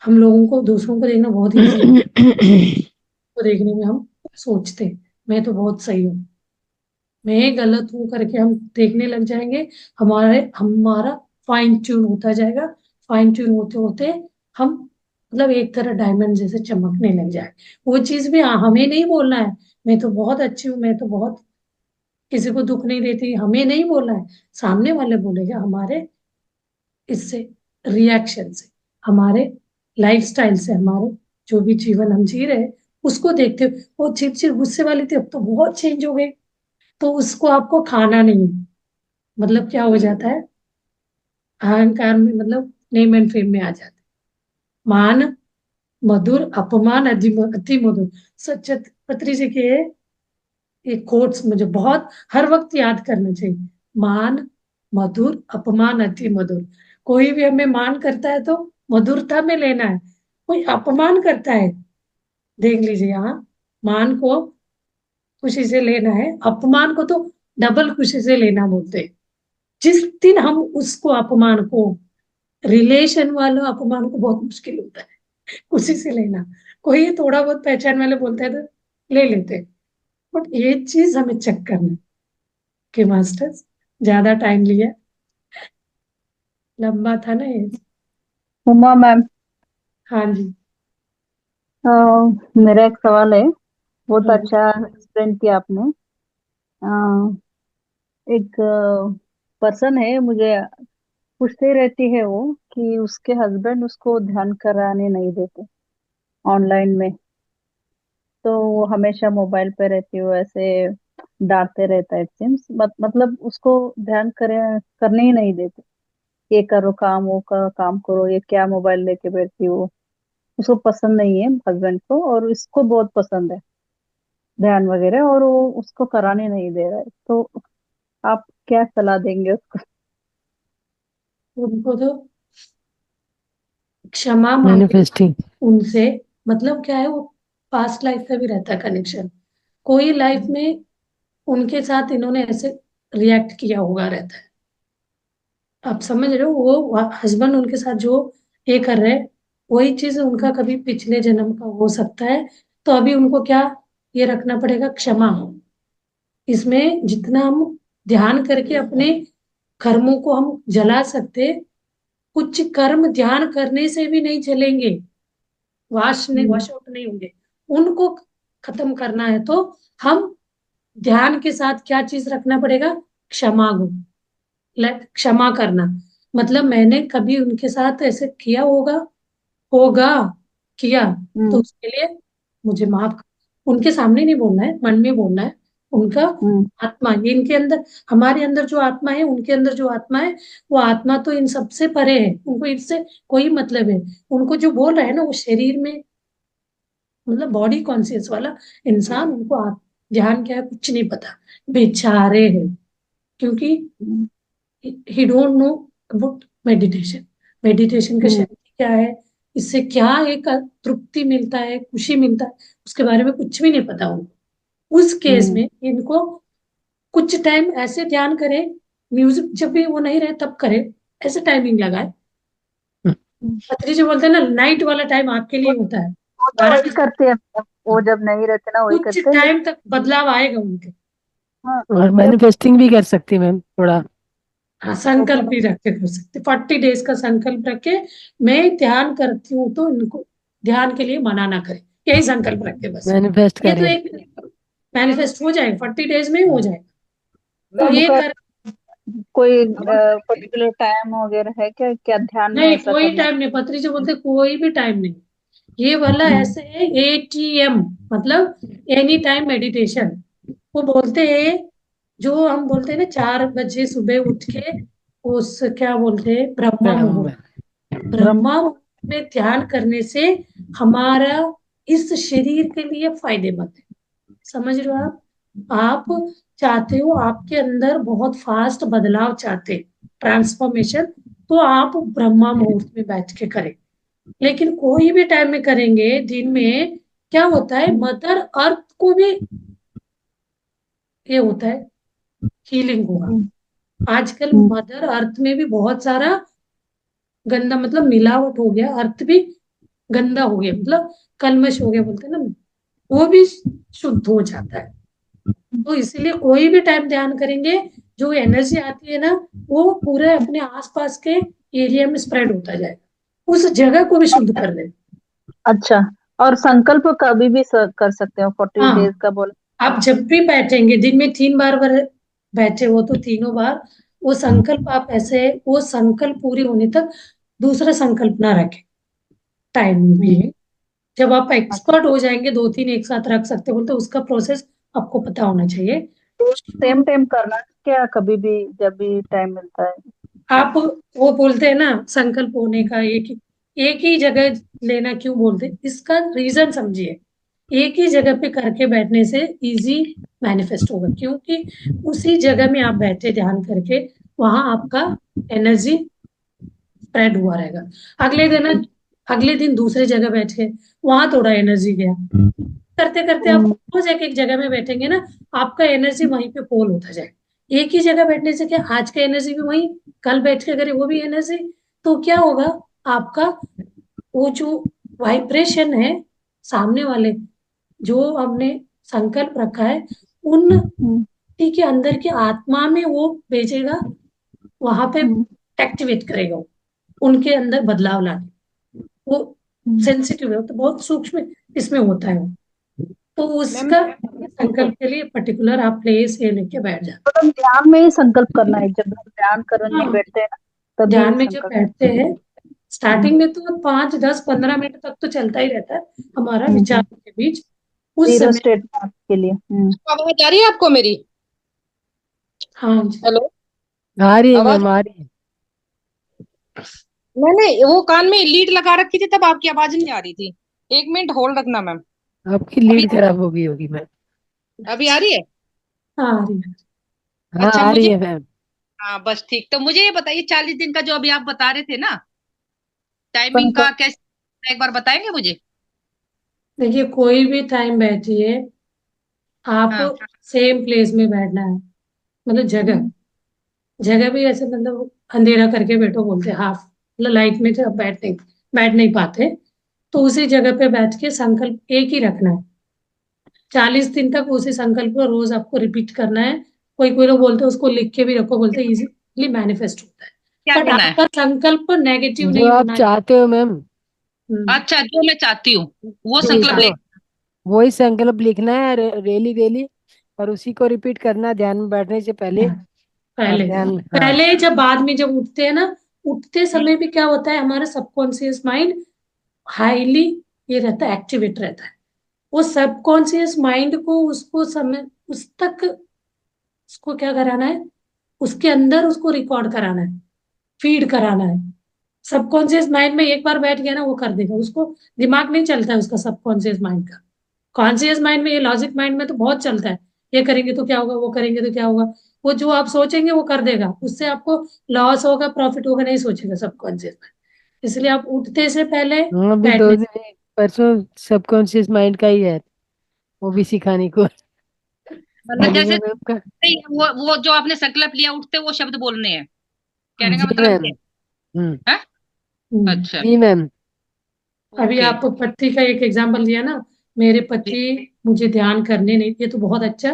हम लोगों को दूसरों को देखना बहुत ईजी को देखने में हम सोचते मैं तो बहुत सही हूँ, मैं गलत हूँ करके हम देखने लग जाएंगे। हमारा फाइन ट्यून होता जाएगा, फाइन ट्यून होते होते हम मतलब एक तरह डायमंड जैसे चमकने लग जाए। वो चीज भी हमें नहीं बोलना है मैं तो बहुत अच्छी हूँ, मैं तो बहुत किसी को दुख नहीं देती, हमें नहीं बोलना है, सामने वाले बोलेगा। हमारे इससे रिएक्शन से, हमारे लाइफस्टाइल से, हमारे जो भी जीवन हम जी रहे उसको देखते हुए, वो चिड़चिड़ गुस्से वाली थी अब तो बहुत चेंज हो गई, तो उसको आपको खाना नहीं है। मतलब क्या हो जाता है, अहंकार में मतलब नेम एंड फेम में आ जाते, मान मधुर अपमान अति मधुर। सचत पत्री जी के ये कोट्स मुझे बहुत हर वक्त याद करना चाहिए। मान मधुर अपमान अति मधुर। कोई भी हमें मान करता है तो मधुरता में लेना है, कोई अपमान करता है देख लीजिए, यहाँ मान को खुशी से लेना है, अपमान को तो डबल खुशी से लेना बोलते हैं। जिस दिन हम उसको अपमान को, रिलेशन वालों अपमान को बहुत मुश्किल होता है खुशी से लेना। कोई थोड़ा बहुत पहचान वाले बोलते हैं तो ले लेते हैं, बट ये चीज हमें चेक करना है कि मास्टर्स ज्यादा टाइम लिया, लंबा था ना ये। उमा मैम, हाँ जी। मेरा एक सवाल है, बहुत हाँ। अच्छा एक्सप्लेन किया आपने। एक पर्सन है, मुझे पूछते ही रहती है वो कि उसके हस्बैंड उसको ध्यान कराने नहीं देते ऑनलाइन में, तो वो हमेशा मोबाइल पे रहती हो, ऐसे डांटते रहता है इट सीम्स, मतलब उसको ध्यान करने ही नहीं देते। ये करो काम, वो काम करो, ये क्या मोबाइल लेके बैठती हो। उसको पसंद नहीं है हस्बैंड को, और इसको बहुत पसंद है ध्यान वगैरह, और वो उसको कराने नहीं दे रहा है। तो आप क्या सलाह देंगे उसको? उनको तो क्षमा मांगे मैनिफेस्टिंग। उनसे। मतलब क्या है, वो पास्ट लाइफ का भी रहता है कनेक्शन, कोई लाइफ में उनके साथ इन्होंने ऐसे रिएक्ट किया होगा रहता है। आप समझ रहे हो, वो हस्बैंड उनके साथ जो ये कर रहे हैं वही चीज उनका कभी पिछले जन्म का हो सकता है। तो अभी उनको क्या ये रखना पड़ेगा, क्षमा। इसमें जितना हम ध्यान करके अपने कर्मों को हम जला सकते, कुछ कर्म ध्यान करने से भी नहीं चलेंगे, वॉश आउट नहीं होंगे, उनको खत्म करना है तो हम ध्यान के साथ क्या चीज रखना पड़ेगा, क्षमा गुण। क्षमा करना मतलब मैंने कभी उनके साथ ऐसे किया होगा होगा किया, तो उसके लिए मुझे माफ। उनके सामने नहीं बोलना है, मन में बोलना है। उनका आत्मा, ये इनके अंदर, हमारे अंदर जो आत्मा है, उनके अंदर जो आत्मा है, वो आत्मा तो इन सबसे परे है, उनको इससे कोई मतलब है। उनको जो बोल रहा है ना वो शरीर में मतलब बॉडी कॉन्शियस वाला इंसान, उनको ध्यान क्या है कुछ नहीं पता, बेचारे हैं, क्योंकि ही don't know about meditation. Meditation का शक्ति क्या है, इससे क्या एक तृप्ति मिलता है, खुशी मिलता है, उसके बारे में कुछ भी नहीं पता उनको। उस केस में इनको कुछ टाइम ऐसे ध्यान करें, म्यूजिक जब भी वो नहीं रहे तब करें, ऐसे टाइमिंग लगाए। पत्री जी बोलते हैं ना, नाइट वाला टाइम आपके लिए होता है, वो तो वही करते हैं, वो जब नहीं रहते ना वही कुछ करते हैं। टाइम तक बदलाव आएगा उनके। हाँ, और मैनिफेस्टिंग भी कर सकती मैम थोड़ा। हाँ, संकल्प भी रख के कर सकते, 40 डेज का संकल्प रख के मैं ध्यान करती हूँ, तो इनको ध्यान के लिए मना ना करें, यही संकल्प रख के बस। मैनिफेस्ट ये तो करें। एक मैनिफेस्ट हो जाएगा, 40 डेज में ही हो जाएगा। तो मैम ये का कर कोई पर्टिकुलर टाइम वगैरह है क्या, क्या ध्यान में नहीं, ऐसा कोई करना? टाइम नहीं, पत्री जी बोलते कोई भी टाइम नहीं। ये वाला ऐसे है ATM, मतलब एनी टाइम मेडिटेशन। वो बोलते हैं, जो हम बोलते हैं ना 4 बजे सुबह उठ के, उस क्या बोलते हैं, ब्रह्मा मुहूर्त। ब्रह्मा मुहूर्त में ध्यान करने से हमारा इस शरीर के लिए फायदेमंद है। समझ रहे हो आप चाहते हो आपके अंदर बहुत फास्ट बदलाव चाहते, ट्रांसफॉर्मेशन, तो आप ब्रह्मा मुहूर्त में बैठ के करें। लेकिन कोई भी टाइम में करेंगे दिन में, क्या होता है, मदर अर्थ को भी ये होता है, हीलिंग होगा। आजकल मदर अर्थ में भी बहुत सारा गंदा, मतलब मिलावट हो गया, अर्थ भी गंदा हो गया, मतलब कलमश हो गया बोलते हैं ना, वो भी शुद्ध हो जाता है। तो इसीलिए कोई भी टाइम ध्यान करेंगे, जो एनर्जी आती है ना, वो पूरे अपने आसपास के एरिया में स्प्रेड होता जाएगा, उस जगह को भी शुद्ध कर देगा। अच्छा, और संकल्प कभी भी कर सकते हो, 40 हाँ, डेज का बोला। आप जब भी बैठेंगे, दिन में 3 बार बैठे हो तो तीनों बार वो संकल्प आप ऐसे, वो संकल्प पूरी होने तक दूसरा संकल्प ना रखें। टाइम भी है, जब आप एक्सपर्ट हो जाएंगे 2-3 एक साथ रख सकते हो, तो उसका प्रोसेस आपको पता होना चाहिए। सेम टाइम करना है क्या, कभी भी जब भी टाइम मिलता है? आप वो बोलते हैं ना संकल्प होने का, एक ही जगह लेना क्यों बोलते हैं, इसका रीजन समझिए। एक ही जगह पे करके बैठने से इजी मैनिफेस्ट होगा, क्योंकि उसी जगह में आप बैठे ध्यान करके, वहां आपका एनर्जी स्प्रेड हुआ रहेगा। अगले दिन दूसरे जगह बैठ के, वहां थोड़ा एनर्जी गया, करते करते आप रोज एक एक जगह में बैठेंगे ना, आपका एनर्जी वहीं पे पोल होता जाएगा। एक ही जगह बैठने से क्या, आज का एनर्जी भी वही, कल बैठ के करें वो भी एनर्जी, तो क्या होगा, आपका वो जो वाइब्रेशन है, सामने वाले जो हमने संकल्प रखा है, उन के अंदर की आत्मा में वो भेजेगा, वहां पे एक्टिवेट करेगा, उनके अंदर बदलाव लाने। वो सेंसिटिव है, तो बहुत सूक्ष्म इसमें होता है। तो उसका संकल्प के लिए पर्टिकुलर आप प्लेस ये लेके बैठ जाते तो ध्यान में ही संकल्प करना है, जब हम ध्यान करने हैं। बैठते हैं ना, हाँ, तभी ध्यान में जब संकल्प। बैठते हैं, स्टार्टिंग में तो 5, 10, 15 मिनट तक तो चलता ही रहता है हमारा विचारों के बीच, उस जीरो समय। स्टेट के लिए। आवाज आ रही है आपको मेरी? हाँ जी, हेलो, आ रही है आवाज? मैम, आ रही है। मैंने वो कान में लीड लगा रखी थी, तब आपकी आवाज नहीं आ रही थी। 1 मिनट होल्ड रखना मैम। आपकी अभी लीड खराब हो गई होगी मैम। अभी आ रही है? हाँ आ रही है। हाँ अच्छा, आ रही मुझे, है मैम। हाँ बस ठीक। तो मुझे ये बताइए, 40 दिन का जो अभी आप बता रहे थे ना, टाइमिंग का संकल्प। कैसे, एक बार बताएंगे मुझे? देखिए, कोई भी टाइम बैठिए, आप हाँ। सेम प्लेस में बैठना है, मतलब जगह जगह भी ऐसे, मतलब अंधेरा करके बैठो बोलते हैं, हाफ मतलब लाइट में जब बैठ नहीं पाते, तो उसी जगह पे बैठ के संकल्प एक ही रखना है। 40 दिन तक उसी संकल्प को रोज आपको रिपीट करना है। कोई लोग बोलते हैं उसको लिख के भी रखो, बोलते हैं इजीली मैनिफेस्ट होता है, क्या बट करना है? आपका संकल्प नेगेटिव जो नहीं आप होना चाहते हो मैम, चाहिए। अच्छा, जो मैं चाहती हूँ वो जो संकल्प ले। जो वही संकल्प लिखना है डेली डेली, और उसी को रिपीट करना है ध्यान में बैठने से पहले। और पहले ध्यान, हाँ। पहले जब बाद में जब उठते हैं ना, उठते समय भी क्या होता है, हमारा सबकॉन्शियस माइंड हाईली ये रहता है, एक्टिवेट रहता है। वो सबकॉन्शियस माइंड को उसको समय उस तक उसको क्या कराना है, उसके अंदर उसको रिकॉर्ड कराना है, फीड कराना है। सबकॉन्शियस माइंड में एक बार बैठ गया ना वो कर देगा, उसको दिमाग नहीं चलता है उसका सबकॉन्शियस माइंड का। कॉन्शियस माइंड में, ये लॉजिक माइंड में तो बहुत चलता है, ये करेंगे तो क्या होगा, वो करेंगे तो क्या होगा। वो जो आप सोचेंगे वो कर देगा, उससे आपको लॉस होगा प्रॉफिट होगा नहीं सोचेगा सबकॉन्शियस माइंड। इसलिए आप उठते से पहले हाँ, अभी दो बैठने दिन परसों सबकॉन्शियस माइंड का ही है, वो भी सिखाने को। मतलब हेलो जैसे मैम का। नहीं, वो जो आपने संकल्प लिया उठते वो शब्द बोलने हैं, कहने का जी मतलब मैम। ये हम्म। है। हम्म। अच्छा। जी मैम। अभी ओके। आप पति का एक एग्जांपल दिया ना, मेरे जी। पति मुझे ध्यान करने नहीं, ये तो बहुत अच्छा,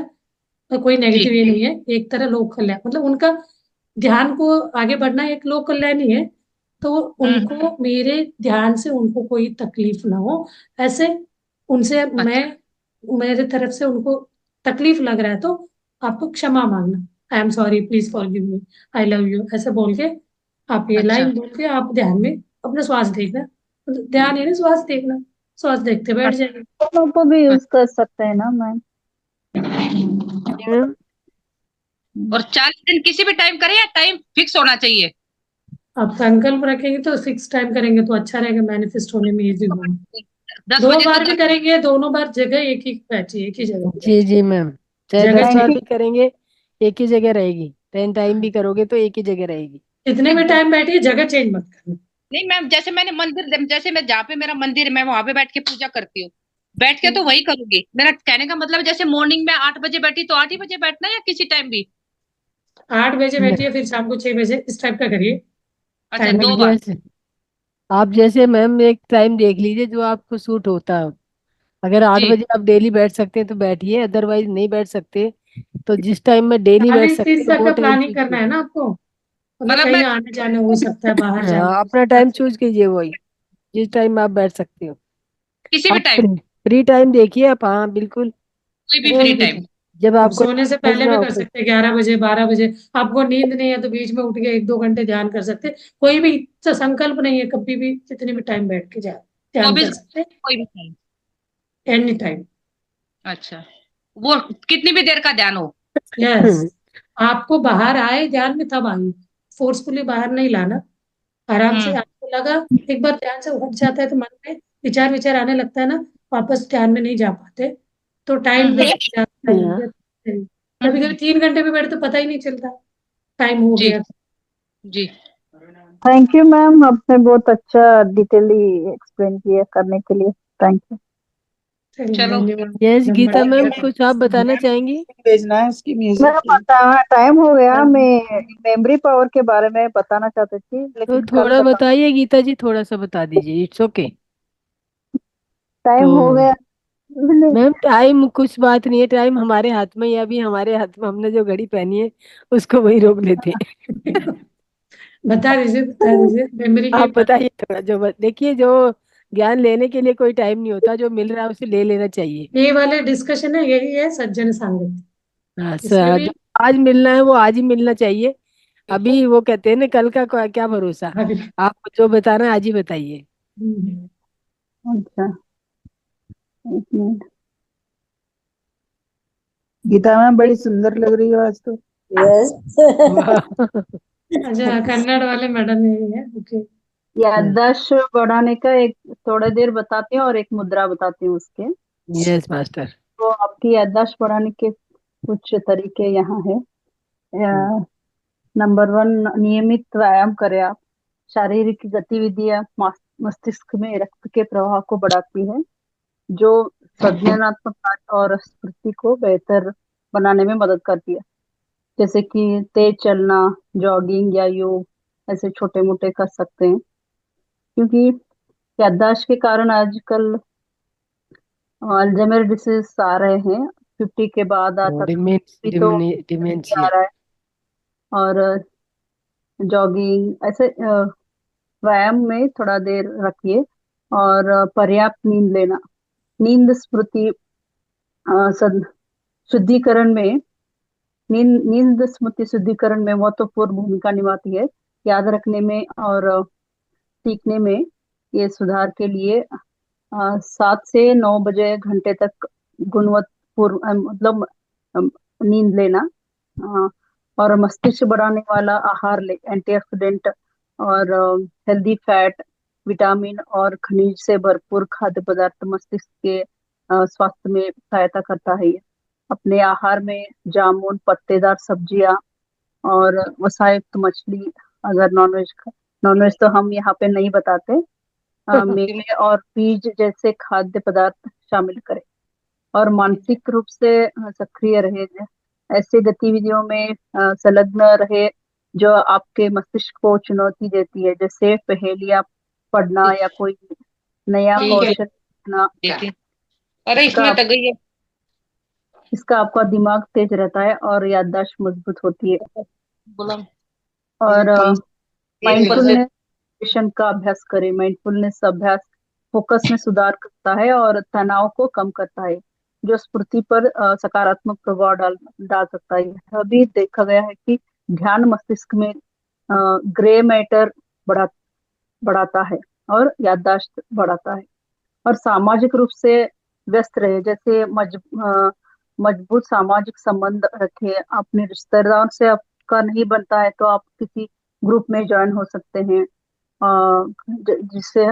और कोई जी। नेगेटिव ये नहीं है, एक तरह लोक कल्याण, मतलब उनका ध्यान को आगे बढ़ना एक लोक कल्याण ही है। तो हम्म। उनको मेरे ध्यान से उनको कोई तकलीफ ना हो, ऐसे उनसे मैं, अच्छा। मेरे तरफ से उनको तकलीफ लग रहा है तो आपको क्षमा मांगना, I am sorry please forgive me, I love you, ऐसे बोल के आप ये अच्छा। लाइन बोल के आप ध्यान में अपना श्वास देखना, मतलब ध्यान है ना श्वास देखना, श्वास देखते बैठ जाएंगे। दोनों को भी यूज कर सकते हैं ना मैम? जी मैम। और 40 दिन किसी भी टाइम करें या टाइम फिक्स होना चाहिए? आप संकल्प रखेंगे तो 6 टाइम करेंगे तो अच्छा रहेगा, मैनिफेस्ट होने में इजी होगा। 2 10 बजे तो बार भी 10। करेंगे, दोनों बार जगह एक ही बैठी, एक ही जगह पे जी बैठी, जी मैम, चाहे जगह 10 बार चेंज। भी करेंगे एक ही जगह रहेगी, 10 टाइम भी करोगे तो एक ही जगह रहेगी। कितने भी टाइम बैठिए, जगह चेंज मत करना। नहीं मैम, जैसे मैंने मंदिर, जैसे मैं जहाँ पे मेरा मंदिर है मैं वहां पे बैठ के पूजा करती हूँ, बैठ के तो वही करूंगी। मेरा कहने का मतलब जैसे मॉर्निंग में 8 बजे बैठी तो 8 ही बजे बैठना या किसी टाइम भी? 8 बजे न- बैठिए, फिर शाम को 6 बजे, इस टाइप का करिए अच्छा, टाइमर। 2 बार। जैसे आप जैसे मैम एक टाइम देख लीजिए जो आपको सूट होता हो। अगर आठ जी। बजे आप डेली बैठ सकते हैं तो बैठिए, अदरवाइज नहीं बैठ सकते तो जिस टाइम में डेली बैठ 40 दिन सकते हैं तक वो का टाइम प्लानिंग चूज करना है कीजिए। ना आपको, मतलब मतलब कहीं मैं आने जाने हो सकता है, बाहर जाना हाँ, हो अपना सकता टाइम है। चूज कीजिए, वही जिस टाइम में आप बैठ सकते हो। किसी भी आप टाइम, फ्री फ्री टाइम देखिए आप, हाँ बिल्कुल। कोई भी फ्री कोई भी टाइम। टाइम। जब अब आपको सोने से पहले समझना भी हो कर तो। सकते हैं, 11 बजे 12 बजे। आपको नींद नहीं है तो बीच में उठ के 1-2 घंटे ध्यान कर सकते हैं। कोई भी संकल्प नहीं है, कभी भी कितने भी टाइम बैठ के ध्यान कर 24 सकते कोई भी टाइम। हैं, एनी टाइम। अच्छा, वो कितनी भी देर का ध्यान हो। यस, आपको बाहर आए ध्यान में तब आइए, फोर्सफुली बाहर नहीं लाना। आराम से हम्म। आपको लगा, एक बार ध्यान से उठ जाता है तो मन में विचार विचार आने लगता है ना, वापस ध्यान में नहीं जा पाते, तो टाइम हम्म। वेस्ट जाता है। कभी कभी 3 घंटे भी बैठे तो पता ही नहीं चलता टाइम हो जी। गया। जी। थैंक यू मैम, आपने बहुत अच्छा डिटेली एक्सप्लेन किया करने के लिए। Thank you. चलिए चलो। धन्यवाद। यस गीता नंबर मैम, दिया। कुछ आप बताना मैम चाहेंगी? भेजना है उसकी म्यूजिक मेरा की। पता टाइम हो गया, मैं मेमोरी पावर के बारे में बताना चाहती थी तो लेकिन कल थोड़ा बता। बताइए गीता जी, थोड़ा सा बता दीजिए, इट्स ओके। तो टाइम हो गया। मैम टाइम कुछ बात नहीं है, टाइम हमारे हाथ में, या अभी हमारे हाथ में हमने जो घड़ी पहनी है उसको वही रोक लेते हैं। बता दीजिए मेमोरी की आप बात। बताइए थोड़ा, देखिए जो ज्ञान लेने के लिए कोई टाइम नहीं होता, जो मिल रहा है उसे ले लेना चाहिए। ये वाले डिस्कशन है, यही है सज्जन संगति, हाँ इसमें सर, भी जो आज मिलना है वो आज ही मिलना चाहिए। अभी वो कहते हैं ना, कल का क्या भरोसा। अभी। आप जो बताना है आज ही बताइए। हम्म। अच्छा, एक मिनट। गीता मैम बड़ी सुंदर लग रही हो आज तो। वाह। अच्छा, कन्नड़ वाले मैडम यही है, ओके। याददाश्त बढ़ाने का एक थोड़ा देर बताती हूँ और एक मुद्रा बताती हूँ उसके। Yes master. तो आपकी याददाश्त बढ़ाने के कुछ तरीके यहाँ है। नंबर 1, नियमित व्यायाम करें आप। शारीरिक गतिविधियां मस्तिष्क में रक्त के प्रवाह को बढ़ाती है, जो संज्ञानात्मक कार्य और स्मृति को बेहतर बनाने में मदद करती है। जैसे कि तेज चलना, जॉगिंग या योग, ऐसे छोटे मोटे कर सकते हैं। क्योंकि याददाश्त के कारण आजकल अल्जाइमर डिसीज आ रहे हैं, 50 के बाद आता था, भी तो आ डिमेंशिया। रहा है। और जॉगिंग ऐसे व्यायाम में थोड़ा देर रखिए। और पर्याप्त नींद लेना। नींद स्मृति शुद्धिकरण में, नींद स्मृति शुद्धिकरण में महत्वपूर्ण भूमिका निभाती है। याद रखने में और सीखने में ये सुधार के लिए 7 से 9 बजे घंटे तक गुणवत्तापूर्ण मतलब अ, नींद लेना। और मस्तिष्क बढ़ाने वाला आहार ले, एंटीऑक्सीडेंट और हेल्दी फैट, विटामिन और खनिज से भरपूर खाद्य पदार्थ मस्तिष्क के स्वास्थ्य में सहायता करता है ये। अपने आहार में जामुन, पत्तेदार सब्जियां और वसायुक्त मछली, अगर नॉनवेज तो हम यहाँ पे नहीं बताते, मेवे और बीज जैसे खाद्य पदार्थ शामिल करें। और मानसिक रूप से सक्रिय रहे, ऐसे गतिविधियों में संलग्न रहे जो आपके मस्तिष्क को चुनौती देती है, जैसे पहेलियां पढ़ना या कोई नया ठीक है। कौशल सीखना। देखिए, अरे इसका इसमें तो गई है। इसका आपका दिमाग तेज रहता है और याददाश्त मजबूत होती है। बोला और एक माइंडफुलनेस का अभ्यास करें। माइंडफुलनेस अभ्यास फोकस में सुधार करता है और तनाव को कम करता है, जो स्मृति पर सकारात्मक प्रभाव डाल सकता है। यह भी देखा गया है कि ध्यान मस्तिष्क में ग्रे मैटर बढ़ाता है और याददाश्त बढ़ाता है। और सामाजिक रूप से व्यस्त रहे, जैसे मजबूत सामाजिक संबंध रखे। अपने रिश्तेदारों से आपका नहीं बनता है तो आप किसी ग्रुप में ज्वाइन हो सकते हैं, जिससे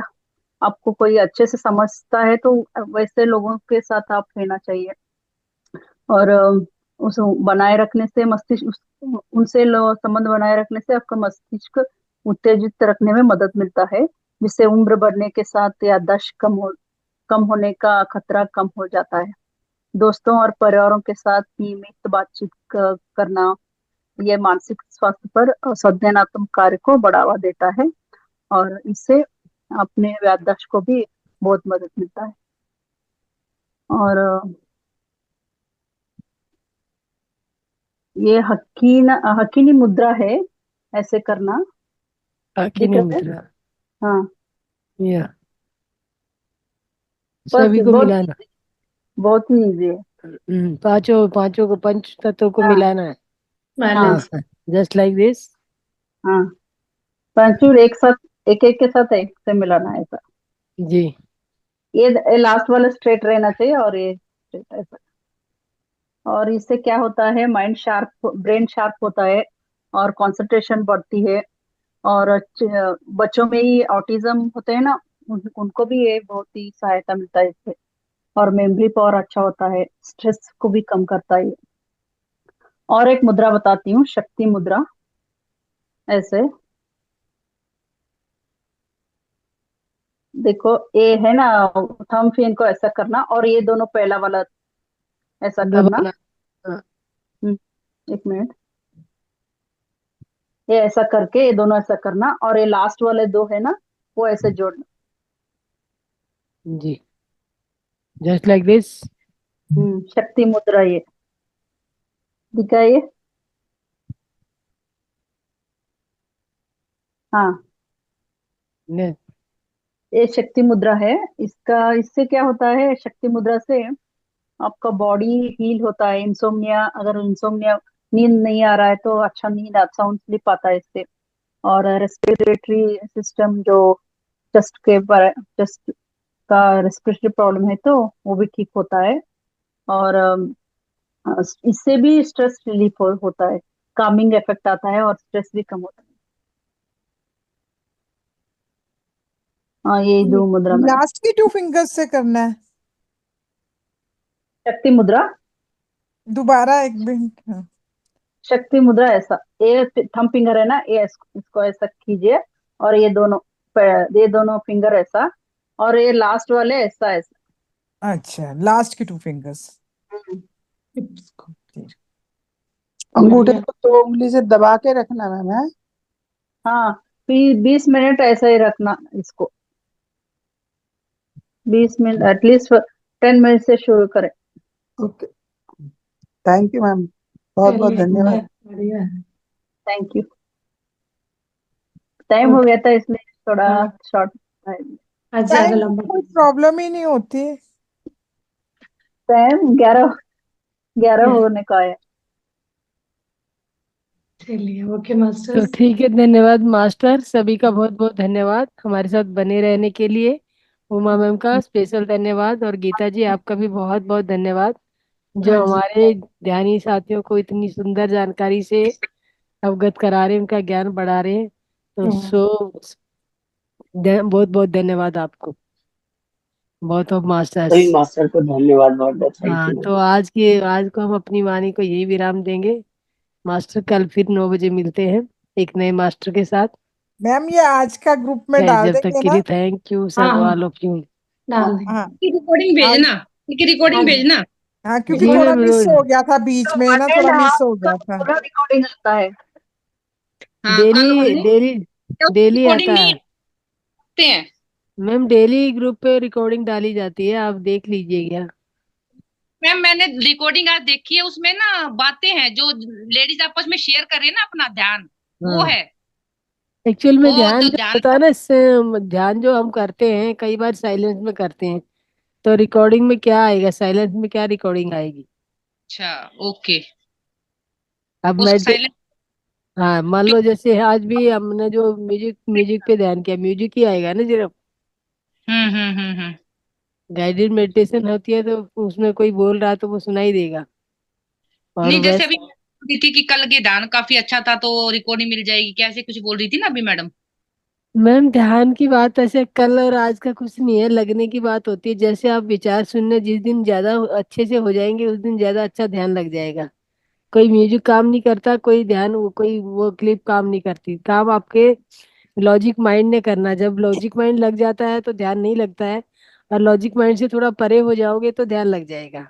आपको कोई अच्छे से समझता है, तो वैसे लोगों के साथ आप रहना चाहिए। और उस बनाए रखने से उनसे संबंध बनाए रखने से आपका मस्तिष्क उत्तेजित रखने में मदद मिलता है, जिससे उम्र बढ़ने के साथ याददाश्त कम होने का खतरा कम हो जाता है। दोस्तों और परिवारों के साथ नियमित बातचीत करना, यह मानसिक स्वास्थ्य पर संज्ञानात्मक कार्य को बढ़ावा देता है और इससे अपने याददाश्त को भी बहुत मदद मिलता है। और ये हकीनी मुद्रा है, ऐसे करना। हकीनी दिख रहा है? मुद्रा, हाँ, या बस सभी को मिलाना। बहुत ही इजी है। पांचों को, पंच तत्वों को हाँ मिलाना है। बैलेंस। Just like this. हाँ, पांचों एक साथ, एक एक के साथ एक से मिलाना है ऐसा। जी। ये लास्ट वाला स्ट्रेट रहना चाहिए और ये स्ट्रेट ऐसा। और इससे क्या होता है, ब्रेन शार्प होता है और कंसंट्रेशन बढ़ती है। और बच्चों में ही ऑटिज्म होते हैं ना, उनको भी ये बहुत ही सहायता मिलता है इससे। और मेमोरी पावर अच्छा होता है, स्ट्रेस को भी कम करता है ये। और एक मुद्रा बताती हूँ, शक्ति मुद्रा। ऐसे देखो, ये है ना, थंब फिंगर को ऐसा करना और ये दोनों पहला वाला ऐसा करना। दबाना। हाँ, एक मिनट, ये ऐसा करके ये दोनों ऐसा करना और ये लास्ट वाले दो है ना, वो ऐसे जोड़ना। जी, जस्ट लाइक दिस। शक्ति मुद्रा ये दिखाइए। हाँ, ने ये शक्ति मुद्रा है। इससे क्या होता है, शक्ति मुद्रा से आपका बॉडी हील होता है। इंसोम्निया, अगर इंसोम्निया नींद नहीं आ रहा है तो अच्छा नींद, साउंड स्लीप आता है इससे। और रेस्पिरेटरी सिस्टम, जो चेस्ट का रेस्पिरेटरी प्रॉब्लम है तो वो भी ठीक होता है। और इससे भी स्ट्रेस रिलीफ होता है, कामिंग इफेक्ट आता है और स्ट्रेस भी कम होता है। हाँ, ये दो मुद्रा में लास्ट की 2 फिंगर्स से करना है। शक्ति मुद्रा। दोबारा एक मिनट। हाँ। शक्ति मुद्रा ऐसा, ये थंब फिंगर है ना, ये इसको ऐसा कीजिए और ये दोनों फिंगर ऐसा, और ये लास्ट वाले ऐसा ऐसा। अच्छा, लास्ट की 2 फिंगर्स। हम्म, अंगूठे को 2 उंगली से दबा के रखना मैम है। हाँ, 20 मिनट ऐसा ही रखना इसको। 20 मिनट, एटलीस्ट 10 मिनट से शुरू करें। ओके, थैंक यू मैम, बहुत बहुत धन्यवाद। बढ़िया है। Thank you. टाइम हो गया था इसलिए थोड़ा हाँ। शॉर्ट। आज ज्यादा टाइम लंबा कोई प्रॉब्लम ही नहीं होती। टाइम 11 है। होने का है। चलिए, ओके तो मास्टर। ठीक है, धन्यवाद मास्टर, सभी का बहुत बहुत धन्यवाद हमारे साथ बने रहने के लिए। उमा मैम का स्पेशल धन्यवाद, और गीता जी आपका भी बहुत बहुत धन्यवाद, जो हाँ जी। हमारे ध्यानी साथियों को इतनी सुंदर जानकारी से अवगत करा रहे हैं, उनका ज्ञान बढ़ा रहे हैं। सो बहुत बहुत धन्यवाद आपको, बहुत ऑफ मास्टर्स। सभी मास्टर को धन्यवाद, बहुत बहुत थैंक हाँ, यू। तो आज को हम अपनी वाणी को यही विराम देंगे मास्टर। कल फिर 9 बजे मिलते हैं एक नए मास्टर के साथ। मैम ये आज का ग्रुप में डाल जब तक देंगे के ना? लिए थैंक यू सब हाँ ऑल ऑफ यू। डाल देंगे। हाँ रिकॉर्डिंग भेजना, इसकी हाँ रिकॉर्डिंग जी। भेजना। हाँ, क्योंकि जी थोड़ा मैम मिस रोज हो गया था बीच में ना, 1.5 थोड़ा मिस हो का गया था। पूरा रिकॉर्डिंग आता है। हाँ कल डेली डेली डेली रिकॉर्डिंग आता नहीं है आते हैं। मैम, डेली ग्रुप पे रिकॉर्डिंग डाली जाती है, आप देख लीजिएगा। मैम मैंने रिकॉर्डिंग आज देखी है, उसमें ना बातें हैं जो लेडीज आपस में शेयर कर रही है ना अपना ध्यान, वो हाँ, है। एक्चुअल में वो ध्यान तो जो ध्यान होता है ना, इससे ध्यान जो हम करते हैं कई बार साइलेंस में करते हैं, तो रिकॉर्डिंग में क्या आएगा, साइलेंस में क्या रिकॉर्डिंग आएगी। अच्छा ओके। अब उसको साइलेंट। हाँ, मान लो जैसे आज भी हमने जो म्यूजिक म्यूजिक पे ध्यान किया, म्यूजिक ही आएगा ना सिर्फ। हम्म। गाइडेड मेडिटेशन होती है तो उसमें कोई बोल रहा है तो वो सुनाई देगा। और नहीं जैसे वैसे अभी बोल रही थी कि कल के ध्यान काफी अच्छा था तो रिकॉर्डिंग मिल जाएगी, कैसे कुछ बोल रही थी ना अभी मैडम। मैम, ध्यान की बात ऐसे कल और आज का कुछ नहीं है, लगने की बात होती है। जैसे आप विचार सुनने जिस दिन ज्यादा अच्छे से हो जाएंगे उस दिन ज्यादा अच्छा ध्यान लग जाएगा। कोई म्यूजिक काम नहीं करता, कोई ध्यान कोई वो क्लिप काम नहीं करती, काम आपके लॉजिक माइंड ने करना। जब लॉजिक माइंड लग जाता है तो ध्यान नहीं लगता है, और लॉजिक माइंड से थोड़ा परे हो जाओगे तो ध्यान लग जाएगा।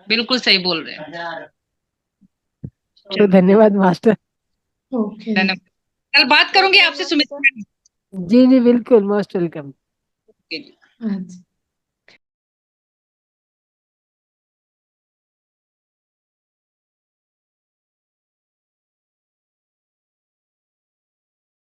बिल्कुल सही बोल रहे हैं। तो धन्यवाद मास्टर। ओके। धन्यवाद। कल बात करूंगी आपसे धन्यवाद सुमित सर। मैडम। जी जी बिल्कुल, मोस्ट वेलकम। ओके जी। हाँ जी।